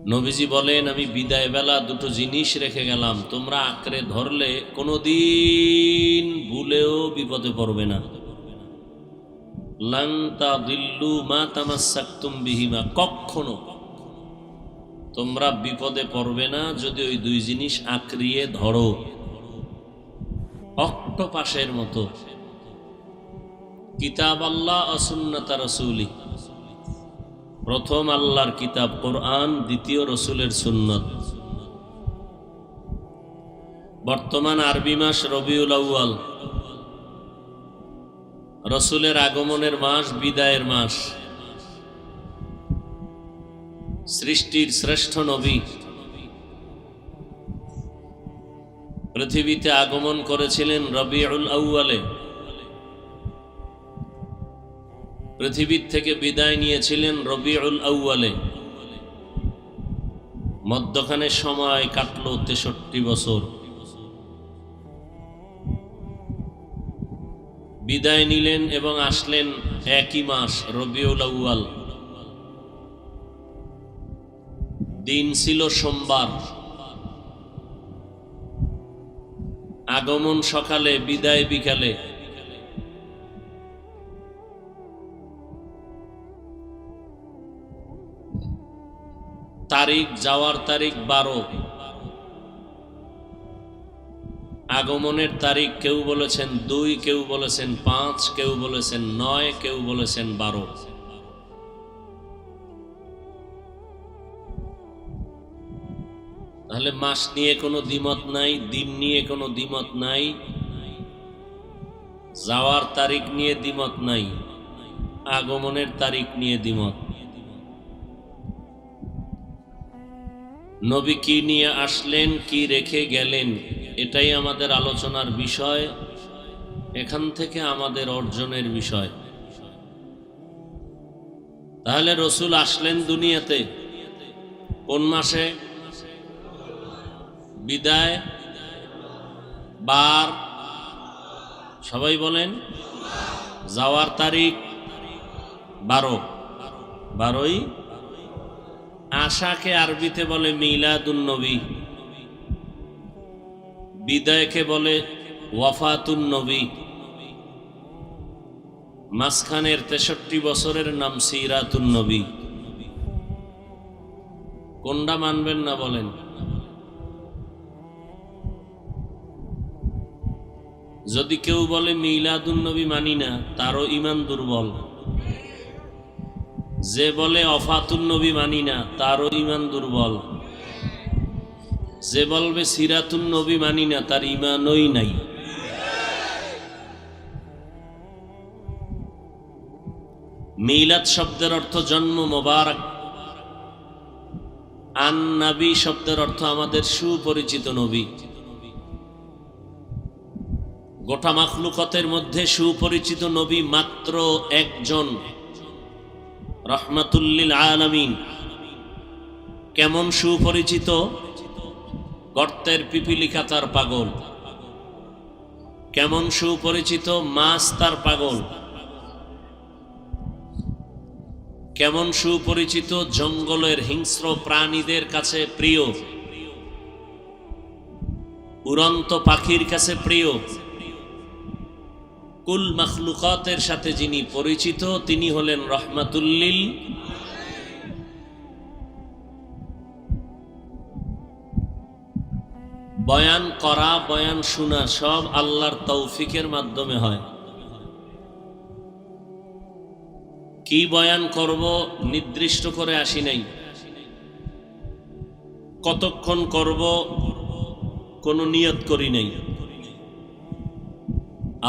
নবীজি বলেন, আমি বিদায় বেলা দুটো জিনিস রেখে গেলাম, তোমরা আঁকড়ে ধরলে কোনোদিন ভুলেও বিপদে পড়বে না। লান তাদিল্লু মা তামাসসাকতুম বিহিমা, কখনো তোমরা বিপদে পড়বে না যদি ওই দুই জিনিস আঁকড়িয়ে ধরো। অক্টোপাসের মতো। কিতাব আল্লাহ ও সুন্নাত রাসূলি, প্রথম আল্লাহর কিতাব কোরআন, দ্বিতীয় রসুলের সুন্নত। বর্তমান আরবি মাস রবিউল আউয়াল, রসুলের আগমনের মাস, বিদায়ের মাস। সৃষ্টির শ্রেষ্ঠ নবী পৃথিবীতে আগমন করেছিলেন রবিউল আউয়ালে, পৃথিবীর থেকে বিদায় নিয়েছিলেন রবিউল আউয়ালে। মধ্যখানে সময় কাটলো 63 বছর। বিদায় নিলেন এবং আসলেন একই মাস রবিউল আউয়াল। দিন ছিল সোমবার। আগমন সকালে, বিদায় বিকালে। তারিখ, যাওয়ার তারিখ 12। আগমনের তারিখ কেউ বলেছেন 2, কেউ বলেছেন 5, কেউ বলেছেন 9, কেউ বলেছেন 12। তাহলে মাস নিয়ে কোনো দ্বিমত নাই, দিন নিয়ে কোনো দ্বিমত নাই, যাওয়ার তারিখ নিয়ে দ্বিমত নাই, আগমনের তারিখ নিয়ে দ্বিমত। নবী কি নিয়ে আসলেন, কি রেখে গেলেন, এটাই আমাদের আলোচনার বিষয়, এখান থেকে আমাদের অর্জনের বিষয়। তাহলে রসুল আসলেন দুনিয়াতে কোন মাসে? বিদায় বার সবাই বলেন। যাওয়ার তারিখ 12ই। আশাকে আরবিতে বলে মিলাদুন নবী, বিদায়কে বলে ওয়াফাতুন নবী, মাঝখানের 63 বছরের নাম সিরাতুন নবী। কোনটা মানবেন না বলেন? যদি কেউ বলে মিলাদুন নবী মানি না, তারও ঈমান দুর্বল। যে বলে ওয়াফাতুন নবী মানি না, তারও ঈমান দুর্বল। যে বলবে সিরাতুন নবী মানি না, তার ঈমানই নাই। মিলাদ শব্দের অর্থ জন্ম, মোবারক। আন নবী শব্দের অর্থ আমাদের সুপরিচিত নবী। গোটা মাখলুকাতের মধ্যে সুপরিচিত নবী মাত্র একজন, রহমাতুল্লিল আলামিন। কেমন সুপরিচিত? গর্তের পিপিলিকা তার পাগল। কেমন সুপরিচিত? মাছ তার পাগল। কেমন সুপরিচিত? জঙ্গলের হিংস্র প্রাণীদের কাছে প্রিয়, উড়ন্ত পাখির কাছে প্রিয়। কুল মাখলুকাতের সাথে যিনি পরিচিত, তিনি হলেন রহমাতুল্লিল। বয়ান করা, বয়ান শোনা সব আল্লাহর তৌফিকের মাধ্যমে হয়। কি বয়ান করব নির্দিষ্ট করে আসি নাই, কতক্ষণ করব কোনো নিয়ত করি নাই।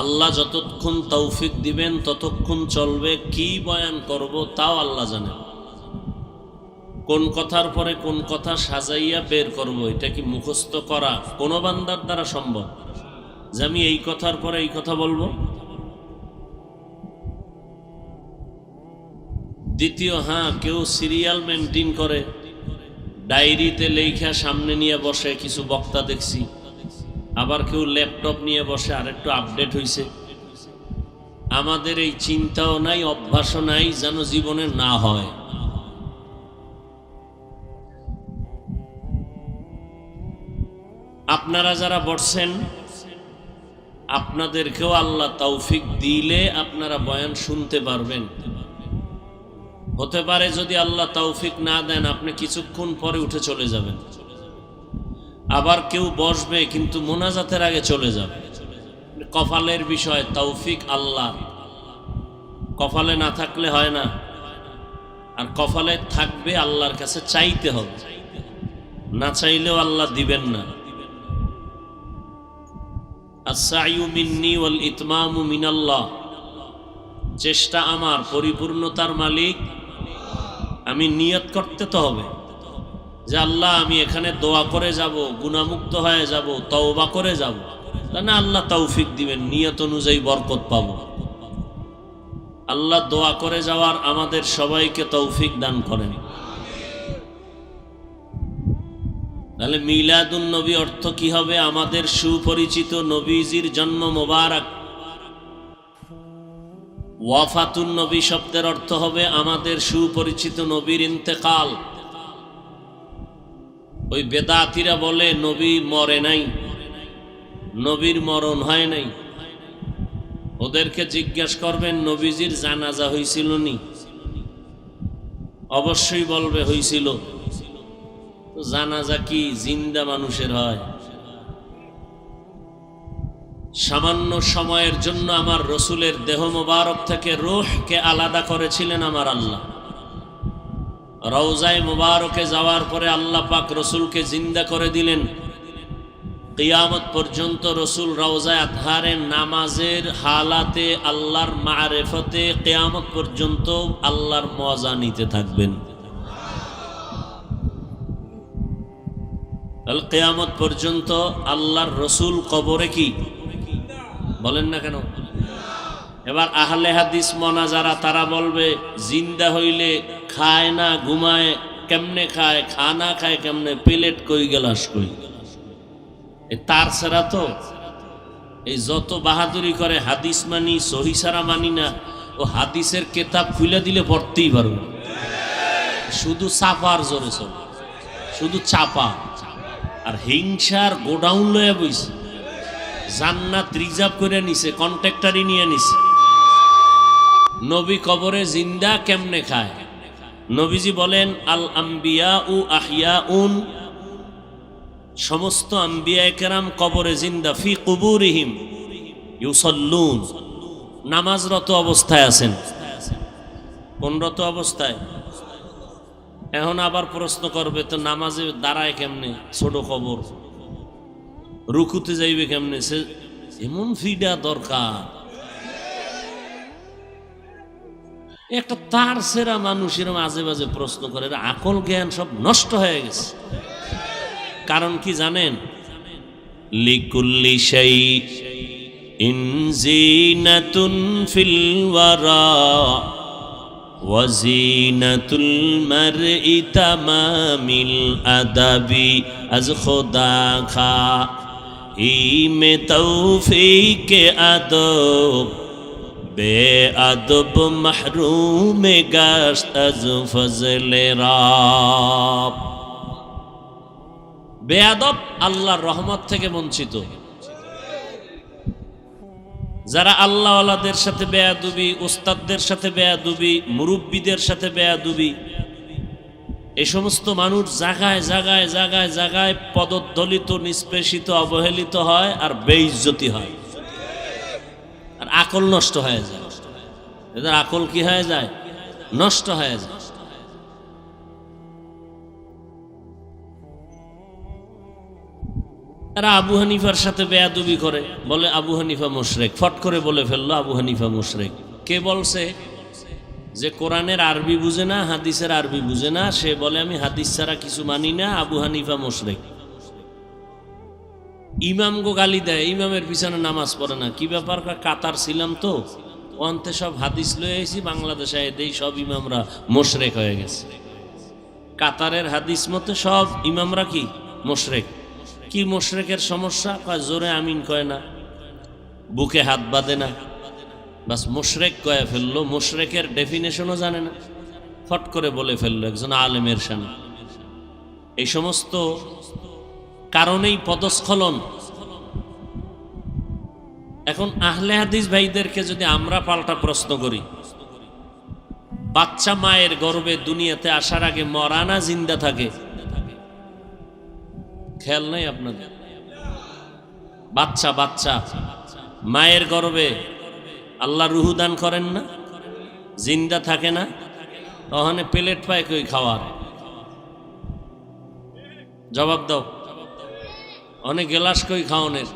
আল্লাহ যতক্ষণ তৌফিক দিবেন ততক্ষণ চলবে। কি বয়ান করব তাও আল্লাহ জানেন। কোন কথার পরে কোন কথা সাজাইয়া বের করব, এটা কি মুখস্থ করা কোন বান্দার দ্বারা সম্ভব যে আমি এই কথার পরে এই কথা বলবো? দ্বিতীয়, কেউ সিরিয়াল মেনটেন করে, ডায়েরিতে লেখা সামনে নিয়ে বসে, কিছু বক্তা দেখছি। আবার কেউ ল্যাপটপ নিয়ে বসে, আর একটু আপডেট হয়েছে। আমাদের এই চিন্তাও নাই, অভ্যাসও নাই, যেন জীবনে না হয়। আপনারা যারা বসছেন আপনাদেরকেও আল্লাহ তৌফিক দিলে আপনারা বয়ান শুনতে পারবেন। হতে পারে যদি আল্লাহ তৌফিক না দেন আপনি কিছুক্ষণ পরে উঠে চলে যাবেন, আবার কেউ বসবে কিন্তু মোনাজাতের আগে চলে যাবে। কপালের বিষয়, তৌফিক আল্লাহ, কপালে না থাকলে হয় না, আর কপালে থাকবে আল্লাহর কাছে চাইতে হবে, না চাইলেও আল্লাহ দিবেন না। আস-সাইয়ু মিন্নি ওয়াল ইতমামু মিনাল্লাহ, চেষ্টা আমার, পরিপূর্ণতার মালিক আমি। নিয়ত করতে তো হবে যে আল্লাহ আমি এখানে দোয়া করে যাব, গুনাহমুক্ত হয়ে যাব, তওবা করে যাব, তা না আল্লাহ তৌফিক দিবেন, নিয়ত অনুযায়ী বরকত পাব। আল্লাহ দোয়া করে যাওয়ার আমাদের সবাইকে তৌফিক দান করেন। তাহলে মিলাদুন নবী অর্থ কি হবে? আমাদের সুপরিচিত নবীজির জন্ম মোবারক। ওয়াফাতুন নবী শব্দের অর্থ হবে আমাদের সুপরিচিত নবীর ইন্তেকাল। ওই বেদাতিরা বলে নবী মরে নাই, নবীর মরণ হয় নাই। ওদেরকে জিজ্ঞাসা করবেন নবীজির জানাজা হয়েছিল নি? অবশ্যই বলবে হয়েছিল। জানাজা কি জিন্দা মানুষের হয়? সামান্য সময়ের জন্য আমার রসুলের দেহ মোবারক থেকে রূহকে আলাদা করেছিলেন আমার আল্লাহ। রওজায়ে মোবারকে যাওয়ার পরে আল্লাহ পাক রসুলকে জিন্দা করে দিলেন। কিয়ামত পর্যন্ত রসুল রওজায়ে আতহারে নামাজের হালাতে আল্লাহর মারেফতে কিয়ামত পর্যন্ত আল্লাহর মজা নিতে থাকবেন। কিয়ামত পর্যন্ত আল্লাহর রসুল কবরে কি বলেন না কেন? এবার আহলে হাদিস মনা যারা, তারা বলবে জিন্দা হইলে খায় না, ঘুমায় কেমনে, খায় খানা খায় কেমনে, প্লেট কই গেলাস কই। তার ছাড়া তো এই যত বাহাদুরি করে হাদিস মানি, সহি ছাড়া মানি না, ও হাদিসের কেতাব খুলে দিলে পড়তেই পারবে। শুধু চাপার জোরে চলে, শুধু চাপা আর হিংসার গোডাউন লয়ে বইছে। জান্নাত রিজার্ভ করে নিছে, কন্ট্রাক্টরই নিয়ে নিছে। নবী কবরে জিন্দা কেমনে খায়? নবীজি বলেন আল আম্বিয়া উ আহিয়াউন, সমস্ত আম্বিয়ায়ে কেরাম কবরে জিন্দা। ফি কুবুরিহিম ইউসাল্লুন, নামাজরত অবস্থায় আছেন। কোনরত অবস্থায়? এখন আবার প্রশ্ন করবে তো নামাজে দাঁড়ায় কেমনে? ছোট কবর, রুকুতে যাইবে কেমনে? সে এমন ফিডা দরকার। একটা তার সেরা মানুষের মাঝে মাঝে প্রশ্ন করে, আকল জ্ঞান সব নষ্ট হয়ে গেছে। কারণ কি জানেন? লিকুল্লি শাইইন জিনাতুন ফিল ওয়ারা ওয়াজিনাতুল মারই তামামিল আদাবি আজ খোদা খা ইমে তৌফিকে আদব বে আদব মাহরুমে গাশত আজ ফজলে রাব। বেয়াদব আল্লাহর রহমত থেকে বঞ্চিত। যারা আল্লাহওয়ালাদের সাথে বেয়াদবি, উস্তাদদের সাথে বেয়াদবি, মুরব্বীদের সাথে বেয়াদবি, এই সমস্ত মানুষ জায়গায় জায়গায় জায়গায় জায়গায় পদদলিত, নিষ্পেষিত, অবহেলিত হয় আর বেইজ্জতি হয়, আর আকল নষ্ট হয়ে যায়। এদের আকল কি হয়ে যায়? নষ্ট হয়ে যায়। তারা আবু হানিফার সাথে বেয়াদবি করে, বলে আবু হানিফা মুশরিক। ফট করে বলে ফেললো আবু হানিফা মুশরিক। কে বলছে? যে কোরআনের আরবি বুঝে না, হাদিসের আরবি বুঝে না, সে বলে আমি হাদিস ছাড়া কিছু মানি না, আবু হানিফা মুশরিক। ইমাম গো গালি দেয়, ইমামের পিছনে নামাজ পড়ে না। কি ব্যাপার? কাতার ছিলাম তো, অন্তে সব হাদিস লয়ে এসেছি, বাংলাদেশে এদেই সব ইমামরা মুশরিক হয়ে গেছে। কাতারের হাদিস মতে সব ইমামরা কি মুশরিক। কি মুশরিকের সমস্যা? কয় জোরে আমিন কয় না, বুকে হাত বাঁধে না, বাস মুশরিক কয়ে ফেললো। মুশরিকের ডেফিনেশনও জানে না, ফট করে বলে ফেললো একজন আলেমের সামনে। এই সমস্ত কারণেই পদস্খলন। এখন আহলে হাদিস ভাইদেরকে যদি আমরা পাল্টা প্রশ্ন করি, বাচ্চা মায়ের গর্ভে দুনিয়াতে আসার আগে মরা না জিন্দা থাকে? খেয়াল নাই আপনাদের? বাচ্চা বাচ্চা মায়ের গর্ভে আল্লাহ রুহু দান করেন না, জিন্দা থাকে না? ওখানে প্লেট পায় কই খাওয়ার? জবাব দাও। অনেক গেলাস কই খাওয়ানের?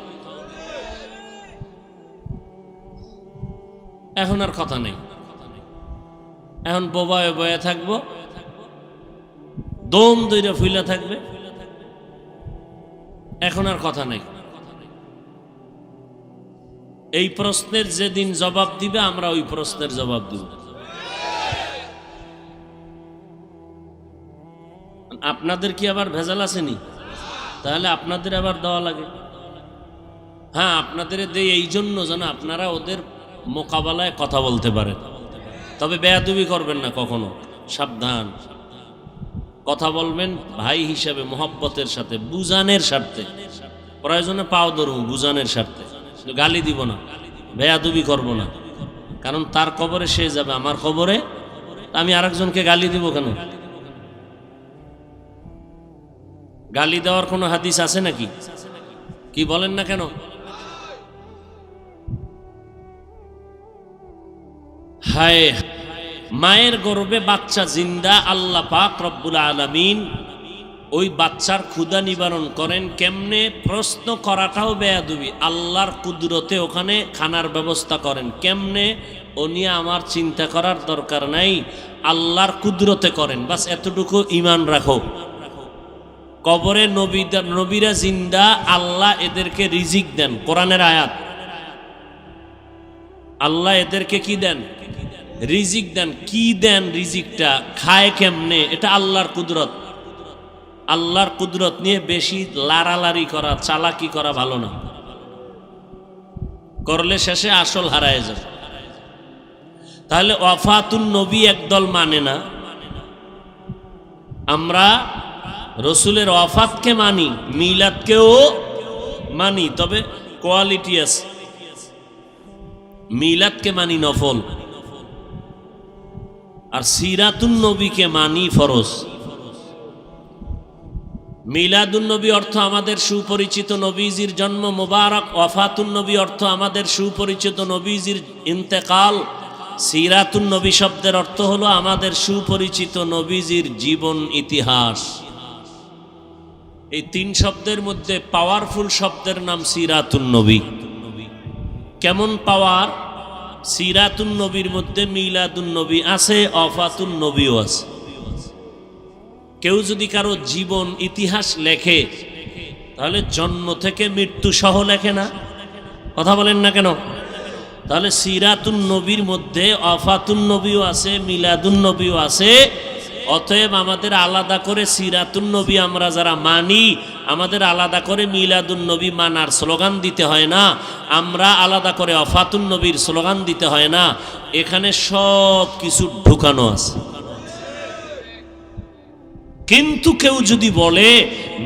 এখন আর কথা নেই, এখন বোবায় বয়ে থাকবো, দম দইরা ফুইলা থাকবে, এখন আর কথা নেই। এই প্রশ্নের যেদিন জবাব দিবে আমরা ওই প্রশ্নের জবাব দিব। আপনাদের কি আবার ভেজাল আসেনি? তাহলে আপনাদের আবার দেওয়া লাগে? হ্যাঁ, আপনাদের দেই এই জন্য যেন আপনারা ওদের মোকাবেলায় কথা বলতে পারেন। তবে বেয়াদবি করবেন না কখনো, সাবধান। কথা বলবেন ভাই হিসাবে, মোহব্বতের সাথে, বুঝানের স্বার্থে। প্রয়োজনে পাও ধরুন, বুঝানের স্বার্থে। গালি দিব না, বেয়াদবি করব না, কারণ তার কবরে সে যাবে, আমার কবরে আমি আরেকজনকে গালি দিব কেন? গালি দেওয়ার কোনো হাদিস আছে নাকি? কি বলেন না কেন? হায়, মায়ের গর্ভে বাচ্চা জিন্দা, আল্লাহ পাক রব্বুল আলামিন ওই বাচ্চার ক্ষুধা নিবারণ করেন কেমনে? প্রশ্ন করাটাও বেয়াদবি। আল্লাহর কুদরতে ওখানে খানার ব্যবস্থা করেন কেমনে? ও নিয়ে আমার চিন্তা করার দরকার নাই, আল্লাহর কুদরতে করেন, বাস এতটুকু ঈমান রাখো। কবরে নবীরা জিন্দা, আল্লাহ এদেরকে রিজিক দেন। কোরআনের আয়াত, আল্লাহ এদেরকে কি দেন? রিজিক দেন। কি দেন? রিজিকটা খায় কেমনে? এটা আল্লাহর কুদরত। আল্লাহর কুদরত নিয়ে বেশি লাড়ালাড়ি করা, চালাকি করা ভালো না, করলে শেষে আসল হারায় যাবে। তাহলে ওয়াফাতুন নবী একদল মানে না, আমরা রসুলের ওয়াফাতকে মানি, মিলাদকেও মানি, তবে কোয়ালিটি আছে। মিলাদকে মানি নফল, আর সিরাতুন নবীকে মানি ফরজ। মিলাদুন নবী অর্থ আমাদের সুপরিচিত নবীজির জন্ম মোবারক, ওয়াফাতুন নবী অর্থ আমাদের সুপরিচিত নবীজির ইন্তেকাল। সিরাতুন নবী শব্দের অর্থ হলো আমাদের সুপরিচিত নবীজির জীবন ইতিহাস। এই তিন শব্দের মধ্যে পাওয়ারফুল শব্দের নাম সিরাতুন নবী। কেমন পাওয়ার? সিরাতুন নবীর মধ্যে মিলাদুন নবী আছে, ওয়াফাতুন নবীও আছে। কেউ যদি কারো জীবন ইতিহাস লেখে তাহলে জন্ম থেকে মৃত্যু সহ লেখে না? কথা বলেন না কেন? তাহলে সিরাতুন নবীর মধ্যে ওয়াফাতুন নবীও আছে, মিলাদুন নবীও আছে। অতএব আমাদের আলাদা করে সিরাতুন নবী আমরা যারা মানি, আমাদের আলাদা করে মিলাদুন নবী মানার স্লোগান দিতে হয় না, আমরা আলাদা করে ওয়াফাতুন নবীর স্লোগান দিতে হয় না। এখানে সব কিছু ঢুকানো আছে। কিন্তু কেউ যদি বলে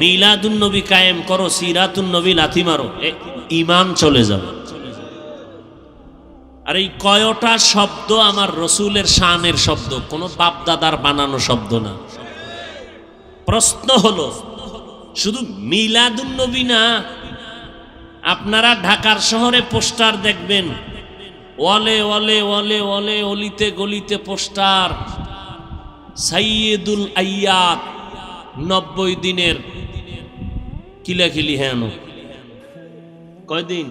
মিলাদুন নবী কায়েম করো, সিরাতুন নবী লাথি মারো, ঈমান চলে যাবে। আর এই কয়টা শব্দ আমার রসুলের শানের শব্দ, কোনো বাপদাদার বানানো শব্দ না। প্রশ্ন হলো শুধু মিলাদুন নবী না, আপনারা ঢাকার শহরে পোস্টার দেখবেন, ওয়ালে ওয়ালে ওয়ালে ওয়ালে, অলিতে গলিতে পোস্টার, সাইয়্যিদুল আইয়াত, 90 দিনের কিলাকিলি। হ্যাঁ, কয়দিন?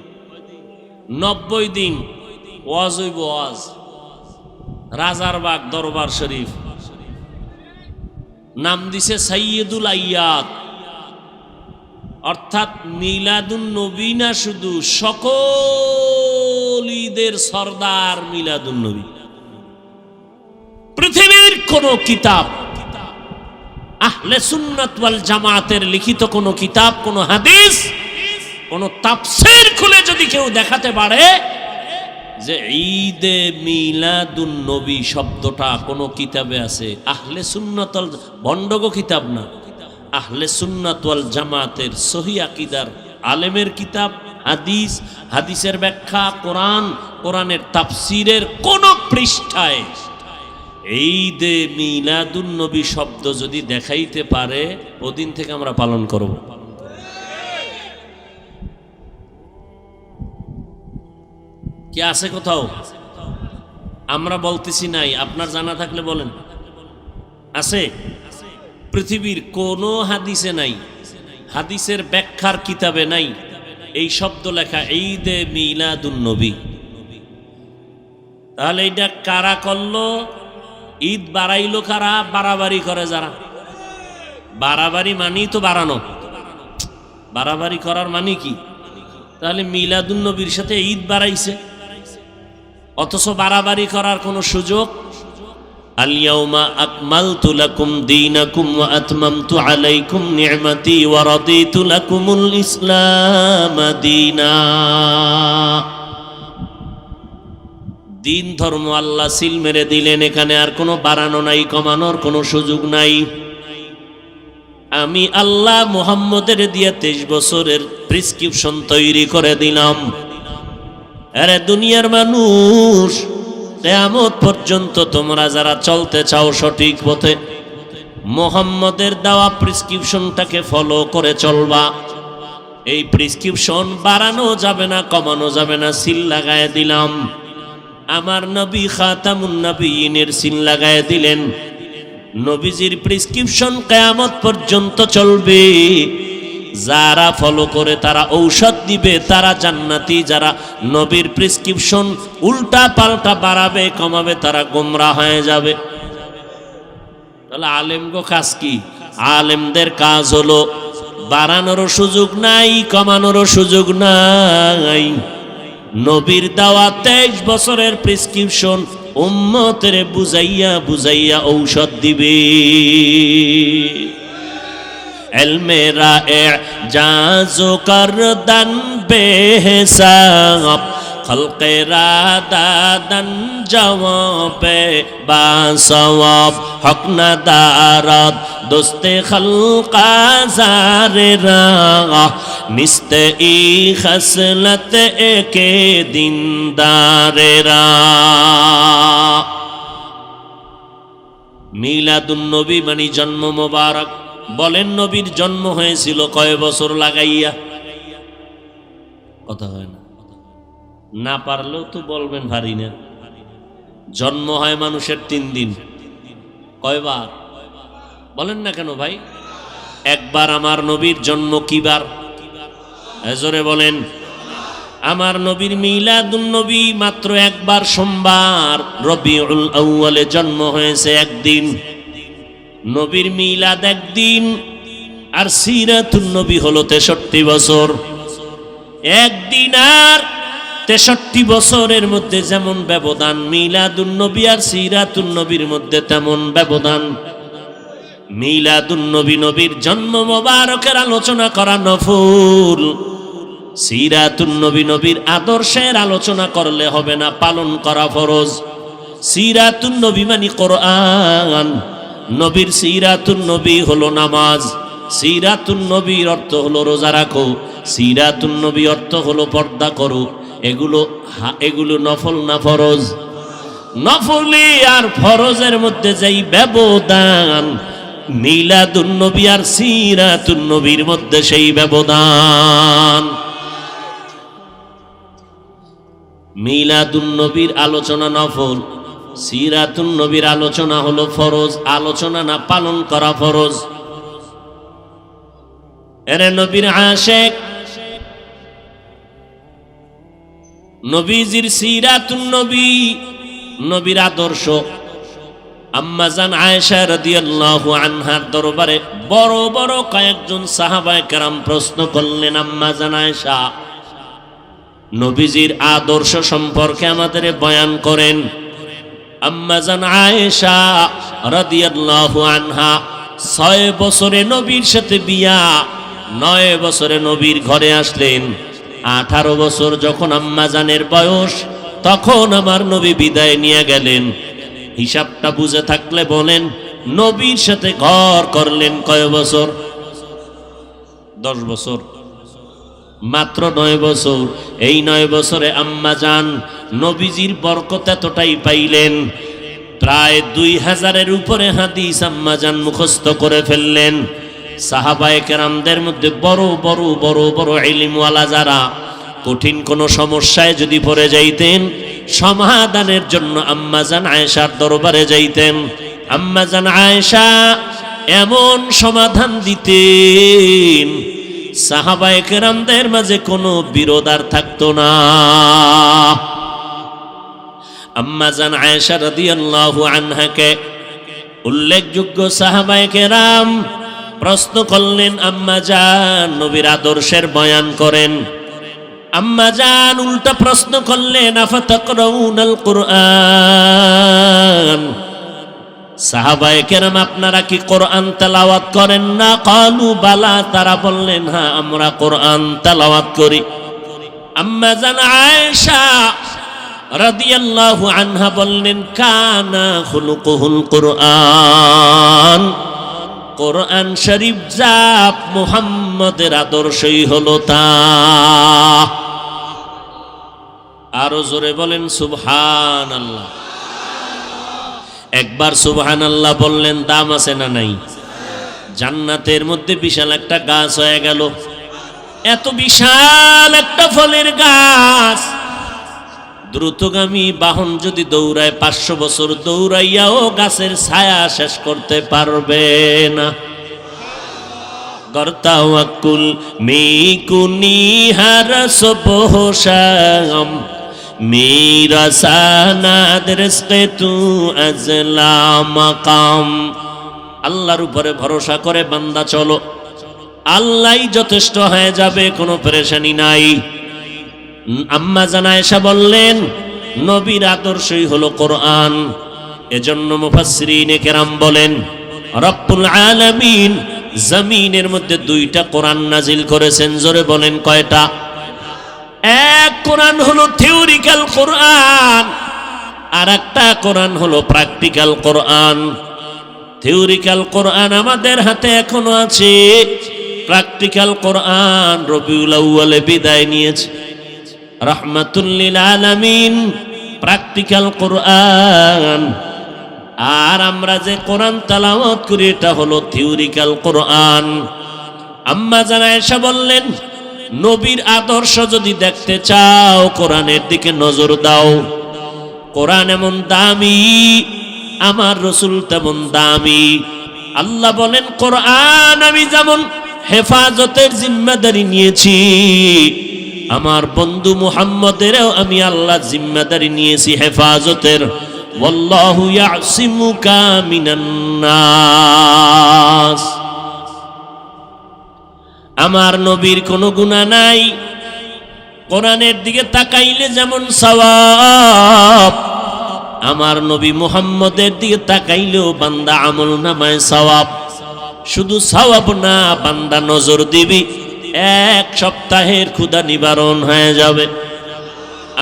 90 দিন ওয়াজ হইব, ওয়াজ। রাজারবাগ দরবার শরীফ, নাম দিছে সাইয়্যিদুল আইয়াত, অর্থাৎ মিলাদুন নবী না, শুধু সকল ঈদের সরদার মিলাদুন নবী। পৃথিবীর কোন কিতাব, আহলে সুন্নাত ওয়াল জামাতের লিখিত কোন কিতাব, কোন হাদিস, কোন তাফসীর খুলে যদি কেউ দেখাতে পারে যে ঈদে মিলাদুন নবী শব্দটা কোন কিতাবে আছে, আহলে সুন্নাত ওয়াল, ভণ্ডগো কিতাব না, আহলে সুন্নাত ওয়াল জামাতের সহি আকীদার আলেমের কিতাব, হাদিস, হাদিসের ব্যাখ্যা, কোরআন, কোরআনের তাফসীরের কোন পৃষ্ঠায় ঈদে মিলাদুন নবী শব্দ যদি দেখাইতে পারে, ওদিন থেকে আমরা পালন করব। কি আছে কোথাও? আমরা বলতেছি নাই, আপনার জানা থাকলে বলেন। আছে? পৃথিবীর কোনো হাদিসে নাই, হাদিসের ব্যাখ্যার কিতাবে নাই এই শব্দ লেখা, ঈদে মিলাদুন নবী। তাহলে এটা কারা করলো? ঈদ বাড়াইলো কারা? বাড়াবাড়ি করে যারা। বাড়াবাড়ি মানেই তো বাড়ানো, বাড়াবাড়ি করার মানে কি? তাহলে মিলাদুন নবীর সাথে ঈদ বাড়াইছে, অথচ বাড়াবাড়ি করার কোনো সুযোগ। আল ইয়াউমা আকমালতু লাকুম দীনাকুম ওয়া আতমামতু আলাইকুম নি'মাতি ওয়া রাদিতু লাকুমুল ইসলাম দীনা। দিন ধর্ম আল্লাহ সিল মেরে দিলেন, এখানে আর কোনো বাড়ানো নাই, কমানোর কোনো সুযোগ নাই। আমি আল্লাহ মুহাম্মদের দিয়ে 23 বছরের প্রেসক্রিপশন তৈরি করে দিলাম। আরে দুনিয়ার মানুষ, কিয়ামত পর্যন্ত তোমরা যারা চলতে চাও সঠিক পথে, মুহাম্মদের দেওয়া প্রেসক্রিপশনটাকে ফলো করে চলবা। এই প্রেসক্রিপশন বাড়ানো যাবে না, কমানো যাবে না, সিল লাগায় দিলাম। আমার নবী খাতামুন নবিয়্যিনের সিল লাগায় দিলেন। নবীজির প্রেসক্রিপশন কিয়ামত পর্যন্ত চলবে। যারা ফলো করে তারা ঔষধ দিবে, তারা জান্নাতি। যারা নবীর প্রেসক্রিপশন উল্টা পাল্টা বাড়াবে, কমাবে, তারা গোমরা হয়ে যাবে। তাহলে আলেমগো কাজ কি? আলেমদের কাজ হলো বাড়ানোরও সুযোগ নাই, কমানোরও সুযোগ নাই। নবীর দেওয়া 23 বছরের প্রেসক্রিপশন উম্মতের বুঝাইয়া বুঝাইয়া ঔষধ দিবে। এলমেরা এজাজো করদান বেহিসাব, খলকেরা দাদান জওয়াবে বাসওয়াব, হক না দারাত দোস্তে খলকা জারেরা, নিস্তে ই খসলত একে দিনদারেরা। মিলাদুন নবী মানে জন্ম মোবারক। বলেন নবীর জন্ম হয়েছিল কয় বছর লাগাইয়া? কথা হয় না, না পারলেও তো বলবেন ভারী না। জন্ম হয় মানুষের 3 দিন। কয়বার বলেন না কেন ভাই? একবার। আমার নবীর জন্ম কিবার? জোরে বলেন। আমার নবীর মিলাদুন নবী মাত্র একবার, সোমবার রবিউল আউয়ালে জন্ম হয়েছে একদিন। নবীর মিলাদ একদিন, আর সিরাতুন নবী হলো 63 বছর। একদিন আর 63 বছরের মধ্যে যেমন ব্যবধান, মিলাদুন নবী আর সিরাতুন নবীর মধ্যে তেমন ব্যবধান। মিলাদুন নবী নবীর জন্ম মোবারকের আলোচনা করা নফল। সিরাতুন নবী নবীর আদর্শের আলোচনা করলে হবে না, পালন করা ফরজ। সিরাতুন নবী মানে কোরআন। নবীর সিরাতুন নবী হলো নামাজ। সিরাতুন নবীর অর্থ হলো রোজা রাখো। সিরাতুন নবী অর্থ হলো পর্দা করো। এগুলো নফল না ফরজ? নফলি আর ফরজের মধ্যে যেই ব্যবধান, মিলাদুন নবী আর সিরাতুন নবীর মধ্যে সেই ব্যবধান। মিলাদুন নবীর আলোচনা নফল, সিরাতুন নবীর আলোচনা হলো ফরজ। আলোচনা না পালন করা ফরজ। এরে নবীর আশিক, নবীজির সিরাতুন নবী, নবীর আদর্শ। আম্মাজান আয়েশা রাদিয়াল্লাহু আনহার দরবারে বড় বড় কয়েকজন সাহাবায়ে কেরাম প্রশ্ন করলেন, আম্মাজান আয়েশা, নবীজির আদর্শ সম্পর্কে আমাদের বয়ান করেন। আম্মাজান আয়েশা রাদিয়াল্লাহু আনহা 6 বছরে নবীর সাথে বিয়া, 9 বছরে নবীর ঘরে আসলেন। 18 বছর যখন আম্মাজানের বয়স, তখন আমার নবী বিদায় নিয়ে গেলেন। হিসাবটা বুঝে থাকলে বলেন, নবীর সাথে ঘর করলেন কয় বছর? 10 বছর, মাত্র 9 বছর। এই 9 বছরে আম্মা জান নবীজির বরকত এতটাই পাইলেন, প্রায় 2000-এর উপরে হাদিস আম্মা জান মুখস্থ করে ফেললেন। সাহাবায়ে কেরামদের মধ্যে বড় বড় বড় বড় ইলমওয়ালা যারা কঠিন কোনো সমস্যায় যদি পড়ে যাইতেন, সমাধানের জন্য আম্মা জান আয়েশার দরবারে যাইতেন। আম্মা জান আয়েশা এমন সমাধান দিতেন, সাহাবায়ে কেরামদের মাঝে কোনো বিরোধ আর থাকতো না। আম্মা জান আয়েশা রাদিয়াল্লাহু আনহাকে উল্লেখযোগ্য সাহাবায়ে কেরাম প্রশ্ন করলেন, আম্মা জান নবীর আদর্শের বয়ান করেন। আম্মা জান উল্টা প্রশ্ন করলেন, আফাতাকরাউনাল কুরআন, সাহাবায়ে কেরাম আপনারা কি কোরআন তেলাওয়াত করেন না? ক্বালু বালা, তারা বললেন হ্যাঁ আমরা কোরআন তেলাওয়াত করি। আম্মা জান আয়েশা রাদিয়াল্লাহু আনহা বললেন, কানা খুলুকুহুল কুরআন, কোরআন শরীফ জাপ মুহাম্মদের আদর্শই হলো তা। আরো জোরে বলেন সুবহানাল্লাহ। একবার সুবহানাল্লাহ বললেন, দাম আছে না নাই? জান্নাতের মধ্যে বিশাল একটা গাছ হয়ে গেল। এত বিশাল একটা ফলের গাছ, দ্রুতগামী বাহন যদি দৌড়ায় 500 বছর দৌড়াইয়াও গাছের ছায়া শেষ করতে পারবে না। গর্তাওয়াকুল মিকুনি হার সবহশাম মেরা সানাদ রিজকে তু আজলা মাকাম। আল্লাহর উপরে ভরসা করে বান্দা চলো, আল্লাহই যথেষ্ট হয়ে যাবে, কোনো পেরেশানি নাই। আম্মা জান আয়েশা বললেন, নবীর আদর্শই হলো কোরআন। এজন্য মুফাসসিরিনে কেরাম বলেন, রব্বুল আলামিন জমিনের মধ্যে 2টা কোরআন নাজিল করেছেন। জোরে বলেন কয়টা? এক কোরআন হলো থিওরিক্যাল কোরআন, আর একটা কোরআন হলো প্র্যাকটিক্যাল কোরআন। থিওরিক্যাল কোরআন আমাদের হাতে এখনো আছে, প্র্যাকটিক্যাল কোরআন রবিউল আউয়ালে বিদায় নিয়েছে। রাহমাতুল লিল আলামিন প্র্যাকটিক্যাল কোরআন, আর আমরা যে কোরআন তেলাওয়াত করি এটা হলো থিওরিক্যাল কোরআন। আম্মা জান আয়েশা বললেন, নবীর আদর্শ যদি দেখতে চাও কোরআনের দিকে নজর দাও। কোরআন এমন দামি, আমার রাসূল তেমন দামি। আল্লাহ বলেন, কোরআন আমি যেমন হেফাজতের জিম্মাদারি নিয়েছি, আমার বন্ধু মুহাম্মদেরও আমি আল্লাহ জিম্মাদারি নিয়েছি হেফাজতের। ওয়াল্লাহু ইয়াসিমুকা মিনান নাস। আমার নবীর কোনো গুনাহ নাই, কোরআনের দিকে তাকাইলে যেমন সওয়াব, আমার নবী মুহাম্মদের দিকে তাকাইলেও বান্দা আমল নামায় সওয়াব। শুধু সওয়াব না, বান্দা নজর দিবি, 1 সপ্তাহের ক্ষুধা নিবারণ হয়ে যাবে।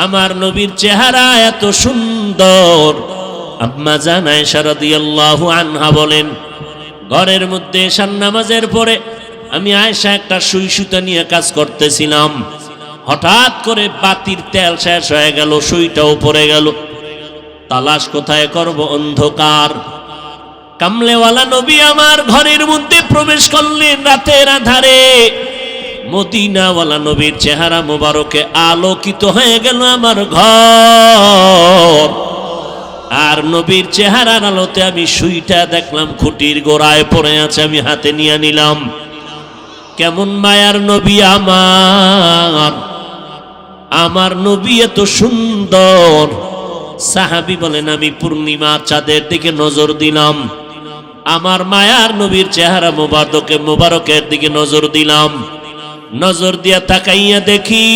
আমার নবীর চেহারা এত সুন্দর। আম্মা জান আয়েশা রাদিয়াল্লাহু আনহা বলেন, ঘরের মধ্যে এশার নামাজের পরে আমি আয়েশা একটা সুই সুতা নিয়ে কাজ করতেছিলাম, হঠাৎ করে বাতির তেল শেষ হয়ে গেল, সুইটাও পড়ে গেল। তালাশ কোথায় করব, অন্ধকার। কামলেওয়ালা নবী আমার ঘরের মধ্যে প্রবেশ করলেন রাতের আধারে। মদিনাওয়ালা নবীর চেহারা মোবারকে আলোকিত হয়ে গেল আমার ঘর, আর নবীর চেহারার আলোতে আমি সুইটা দেখলাম খুঁটির গোড়ায় পড়ে আছে, আমি হাতে নিয়ে নিলাম। কেমন মায়ার নবী আমার, আমার নবী এত সুন্দর। সাহাবী বলেন, আমি পূর্ণিমা চাঁদের দিকে নজর দিলাম, আমার মায়ার নবীর চেহারা মোবারকের দিকে নজর দিলাম। নজর দিয়া তাকাইয়া দেখি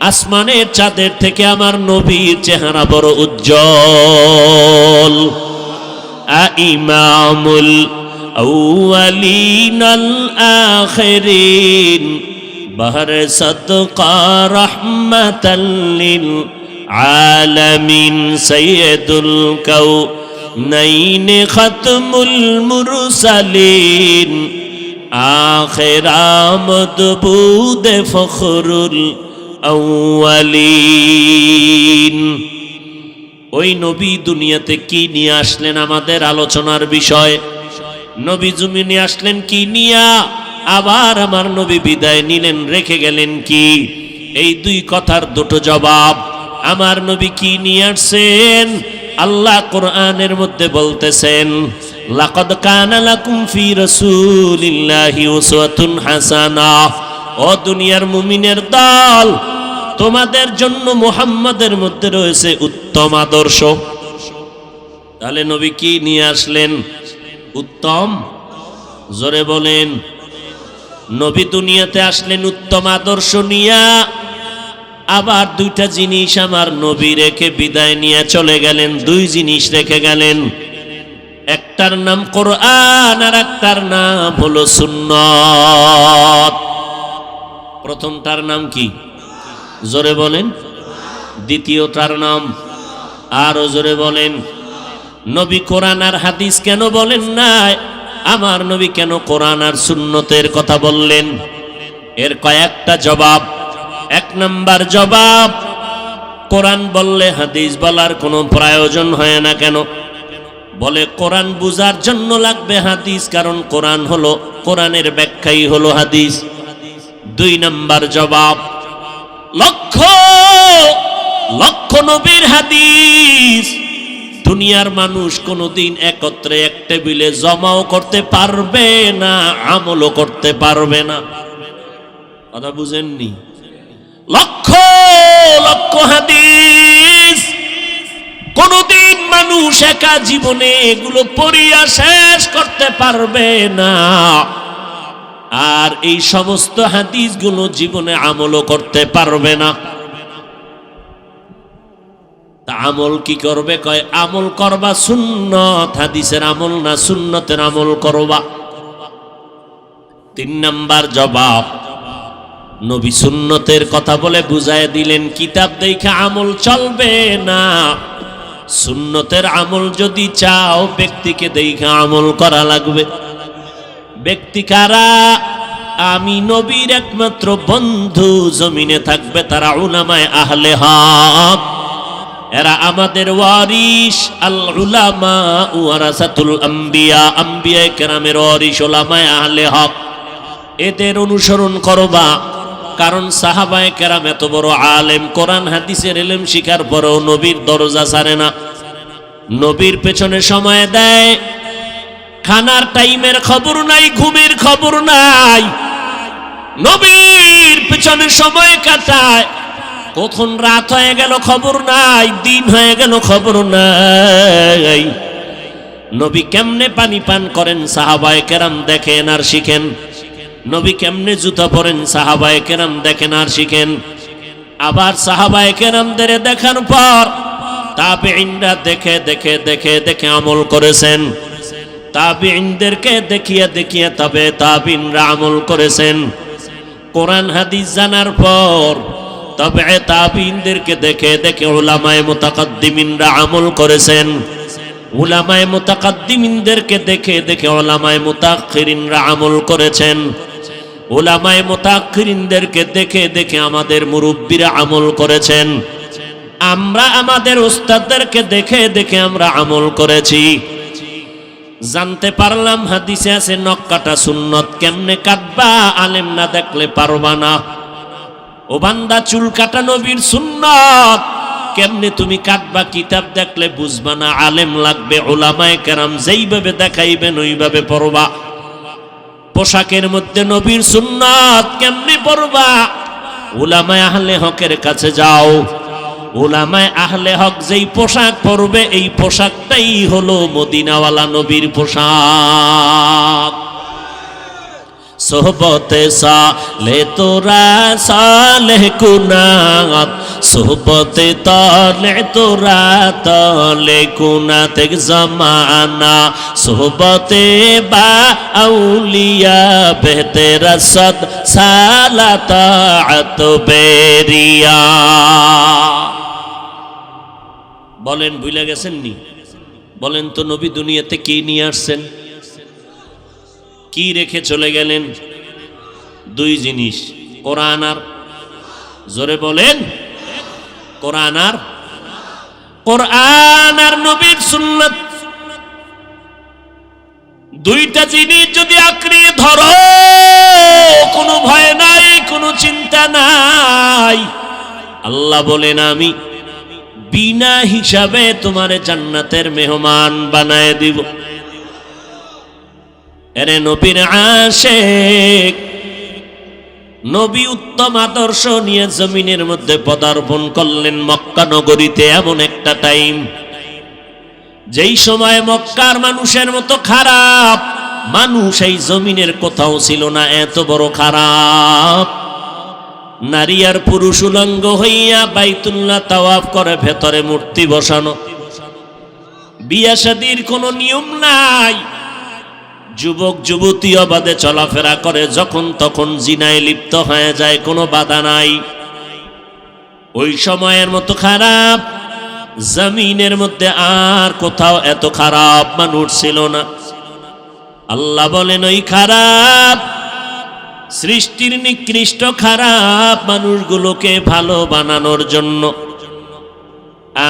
আসমানের চাঁদের থেকে আমার নবীর চেহারা বড় উজ্জ্বল। ইমামুল আউয়ালিন আল আখিরিন বাহর সাদকা রাহমাতাল লিল আলামিন সাইয়্যিদুল কাউনাইন খাতমুল মুরসালিন আখিরামদ বুদে ফখরুল আউয়ালিন। ওই নবী দুনিয়াতে কি নিয়ে আসলেন আমাদের আলোচনার বিষয়। নবী জমিনে আসলেন কি নিয়া, আবার আমার নবী বিদায় নিলেন রেখে গেলেন কি। এই দুই কথার দুটো জবাব। আমার নবী কি নিয়ে আসছেন, আল্লাহ কোরআনের মধ্যে বলতেছেন, লাকাদ কানা লাকুম ফি রাসূলিল্লাহি উসওয়াতুন হাসানাহ। ও দুনিয়ার মুমিনের দল, তোমাদের জন্য মুহাম্মাদের মধ্যে রয়েছে উত্তম আদর্শ। তাহলে নবী কি নিয়ে আসলেন? উত্তম। জোরে বলেন। নবী দুনিয়াতে আসলেন উত্তম আদর্শ নিয়া। আবার দুইটা জিনিস আমার নবী রেখে বিদায় নিয়ে চলে গেলেন। দুই জিনিস রেখে গেলেন, একটার নাম কোরআন আর একটার নাম হলো সুন্নাত। প্রথমটার নাম কি? জোরে বলেন। দ্বিতীয়টার নাম আরো জোরে বলেন। নবী কোরআন আর হাদিস কেন বলেন নাই? আমার নবী কেন কোরআন আর সুন্নতের কথা বললেন? এর কয়েকটা জবাব। এক নাম্বার জবাব, কোরআন বললে হাদিস বলার কোনো প্রয়োজন হয় না কেন? বলে কোরআন বুঝার জন্য লাগবে হাদিস, কারণ কোরআন হলো, কোরআনের ব্যাখ্যাই হলো হাদিস। দুই নাম্বার জবাব, লক্ষ লক্ষ নবীর হাদিস দুনিয়ার মানুষ কোনোদিন একত্রে এক টেবিলে জমাও করতে পারবে না, আমলও করতে পারবে না। কথা বুঝেননি? লক্ষ লক্ষ হাদিস কোনদিন মানুষ একা জীবনে এগুলো পড়িয়া শেষ করতে পারবে না, আর এই সমস্ত হাদিসগুলো জীবনে আমলও করতে পারবে না। তা আমল কি করবে? কয় আমল করবা সুন্নত, হাদিসের আমল না, সুন্নতের আমল করবা। তিন নাম্বার জবাব, নবী সুন্নতের কথা বলে বুঝায় দিলেন কিতাব দেখে আমল চলবে না। সুন্নতের আমল যদি চাও, ব্যক্তিকে দেখে আমল করা লাগবে। ব্যক্তি কারা? আমি নবীর একমাত্র বন্ধু জমিনে থাকবে তারা উলামায়ে আহলে হক। এরা আমাদের ওয়ারিস। আল উলামা ওয়ারাসাতুল আম্বিয়া, আম্বিয়ায়ে কেরামের ওয়ারিস উলামায়ে আহলে হক। এদের অনুসরণ করবা, কারণ সাহাবায়ে কেরাম এত বড় আলেম, কোরআন হাদিসের ইলম শিখার পরেও নবীর দরজা ছাড়ে না, নবীর পেছনে সময় দেয়। খানার টাইমের খবর নাই, ঘুমের খবর নাই, নবীর পেছনে সময় কাটায়। কখন রাত হয়ে গেল খবর নাই, দিন হয়ে গেল খবর নাই। নবী কেমনে পানি পান করেন সাহাবায়ে কেরাম দেখেন আর শিখেন। নবী কেমনে জুতা পরেন সাহাবায়ে কেরাম দেখেন আর শিখেন। আবার সাহাবায়ে কেরামদের দেখার পর তাবেঈনরা দেখে দেখে দেখে দেখে আমল করেছেন। তাবেঈনদেরকে দেখিয়ে দেখিয়ে তবে তাবেঈনরা আমল করেছেন। কোরআন হাদিস জানার পর তবে তাবেঈনদেরকে দেখে দেখে উলামায়ে মুতাকাদ্দিমিনরা আমল করেছেন। উলামায়ে মুতাকাদ্দিমিনদেরকে দেখে দেখে উলামায়ে মুতাআখিরিনরা আমল করেছেন। উলামায়ে মুতাআখিরিনদেরকে দেখে দেখে আমাদের মুরব্বিরা আমল করেছেন। আমরা আমাদের উস্তাদদেরকে দেখে দেখে আমরা আমল করেছি। জানতে পারলাম হাদিসে আছে নখ কাটা সুন্নত। কেমনে কাটবা? আলেম না দেখলে পারবা না। ও বান্দা, চুল কাটা নবীর সুন্নত, কেমনে তুমি কাটবা? কিতাব দেখলে বুঝবা না, আলেম লাগবে। উলামায়ে কেরাম যেইভাবে দেখাইবেন ওইভাবে পড়বা। পোশাকের মধ্যে নবীর সুন্নত কেমনে পড়বা? উলামায়ে আহলে হকের কাছে যাও। উলামায়ে আহলে হক যেই পোশাক পরবে, এই পোশাকটাই হলো মদিনাওয়ালা নবীর পোশাক। সোহবতে সালে তোরা সালেহ কুনাত, সোহবতে তলে তোরা তলে কুনাত এক জামানা, সোহবতে বা আউলিয়া বেহতেরা সদ সালাত বেরিয়া। বলেন ভুলে গেছেন নি? বলেন তো নবী দুনিয়াতে কি নিয়ে আসছেন? কি রেখে চলে গেলেন? দুই জিনিস, কোরআন আর, জোরে বলেন, কোরআন আর নবীর সুন্নাত। দুইটা জিনিস যদি আঁকড়ে ধরো, কোনো ভয় নাই, কোনো চিন্তা নাই। আল্লাহ বলেন আমি বিনা হিসাবে তোমারে জান্নাতের মেহমান বানায় দিব। এরে নবীর আশিক, নবী উত্তম আদর্শ নিয়ে জমিনের মধ্যে পদার্পণ করলেন মক্কা নগরীতে। এমন একটা টাইম, যেই সময় মক্কার মানুষের মতো খারাপ মানুষ এই জমিনের কোথাও ছিল না। এত বড় খারাপ, নারী আর পুরুষ উলঙ্গ হইয়া বাইতুল্লাহ তাওয়াফ করে, ভেতরে মূর্তি বসানো, বিয়া শাদীর কোনো নিয়ম নাই, যুবক যুবতী অবাধে চলাফেরা করে, যখন তখন জিনায় লিপ্ত হয়ে যায়, কোনো বাধা নাই। ওই সময়ের মতো খারাপ জমিনের মধ্যে আর কোথাও এত খারাপ মানুষ ছিল না। আল্লাহ বলেন ওই খারাপ সৃষ্টির নিকৃষ্ট খারাপ মানুষগুলোকে ভালো বানানোর জন্য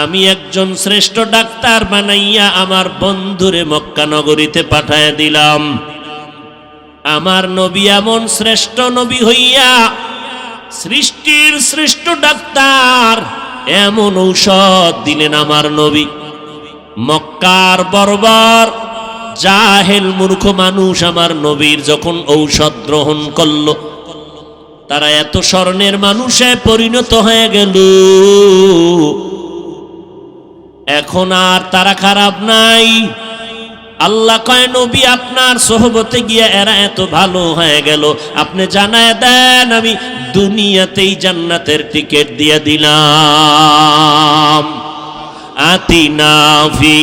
আমি একজন শ্রেষ্ঠ ডাক্তার বানাইয়া আমার বন্ধুরে মক্কা নগরীতে পাঠায় দিলাম। আমার নবী এমন শ্রেষ্ঠ নবী হইয়া সৃষ্টির শ্রেষ্ঠ ডাক্তার, এমন ঔষধ দিলেন আমার নবী। মক্কার বর্বর জাহেল মূর্খ মানুষ আমার নবীর যখন ঔষধ গ্রহণ করল, তারা এত স্বর্ণের মানুষে পরিণত হয়ে গেল। এখন আর তারা খারাপ নাই। আল্লাহ কয় নবী আপনার সোহবতে গিয়ে এরা এত ভালো হয়ে গেল, আপনি জানায় দেন আমি দুনিয়াতেই জান্নাতের টিকিট দিয়ে দিলাম। আতিনা ফি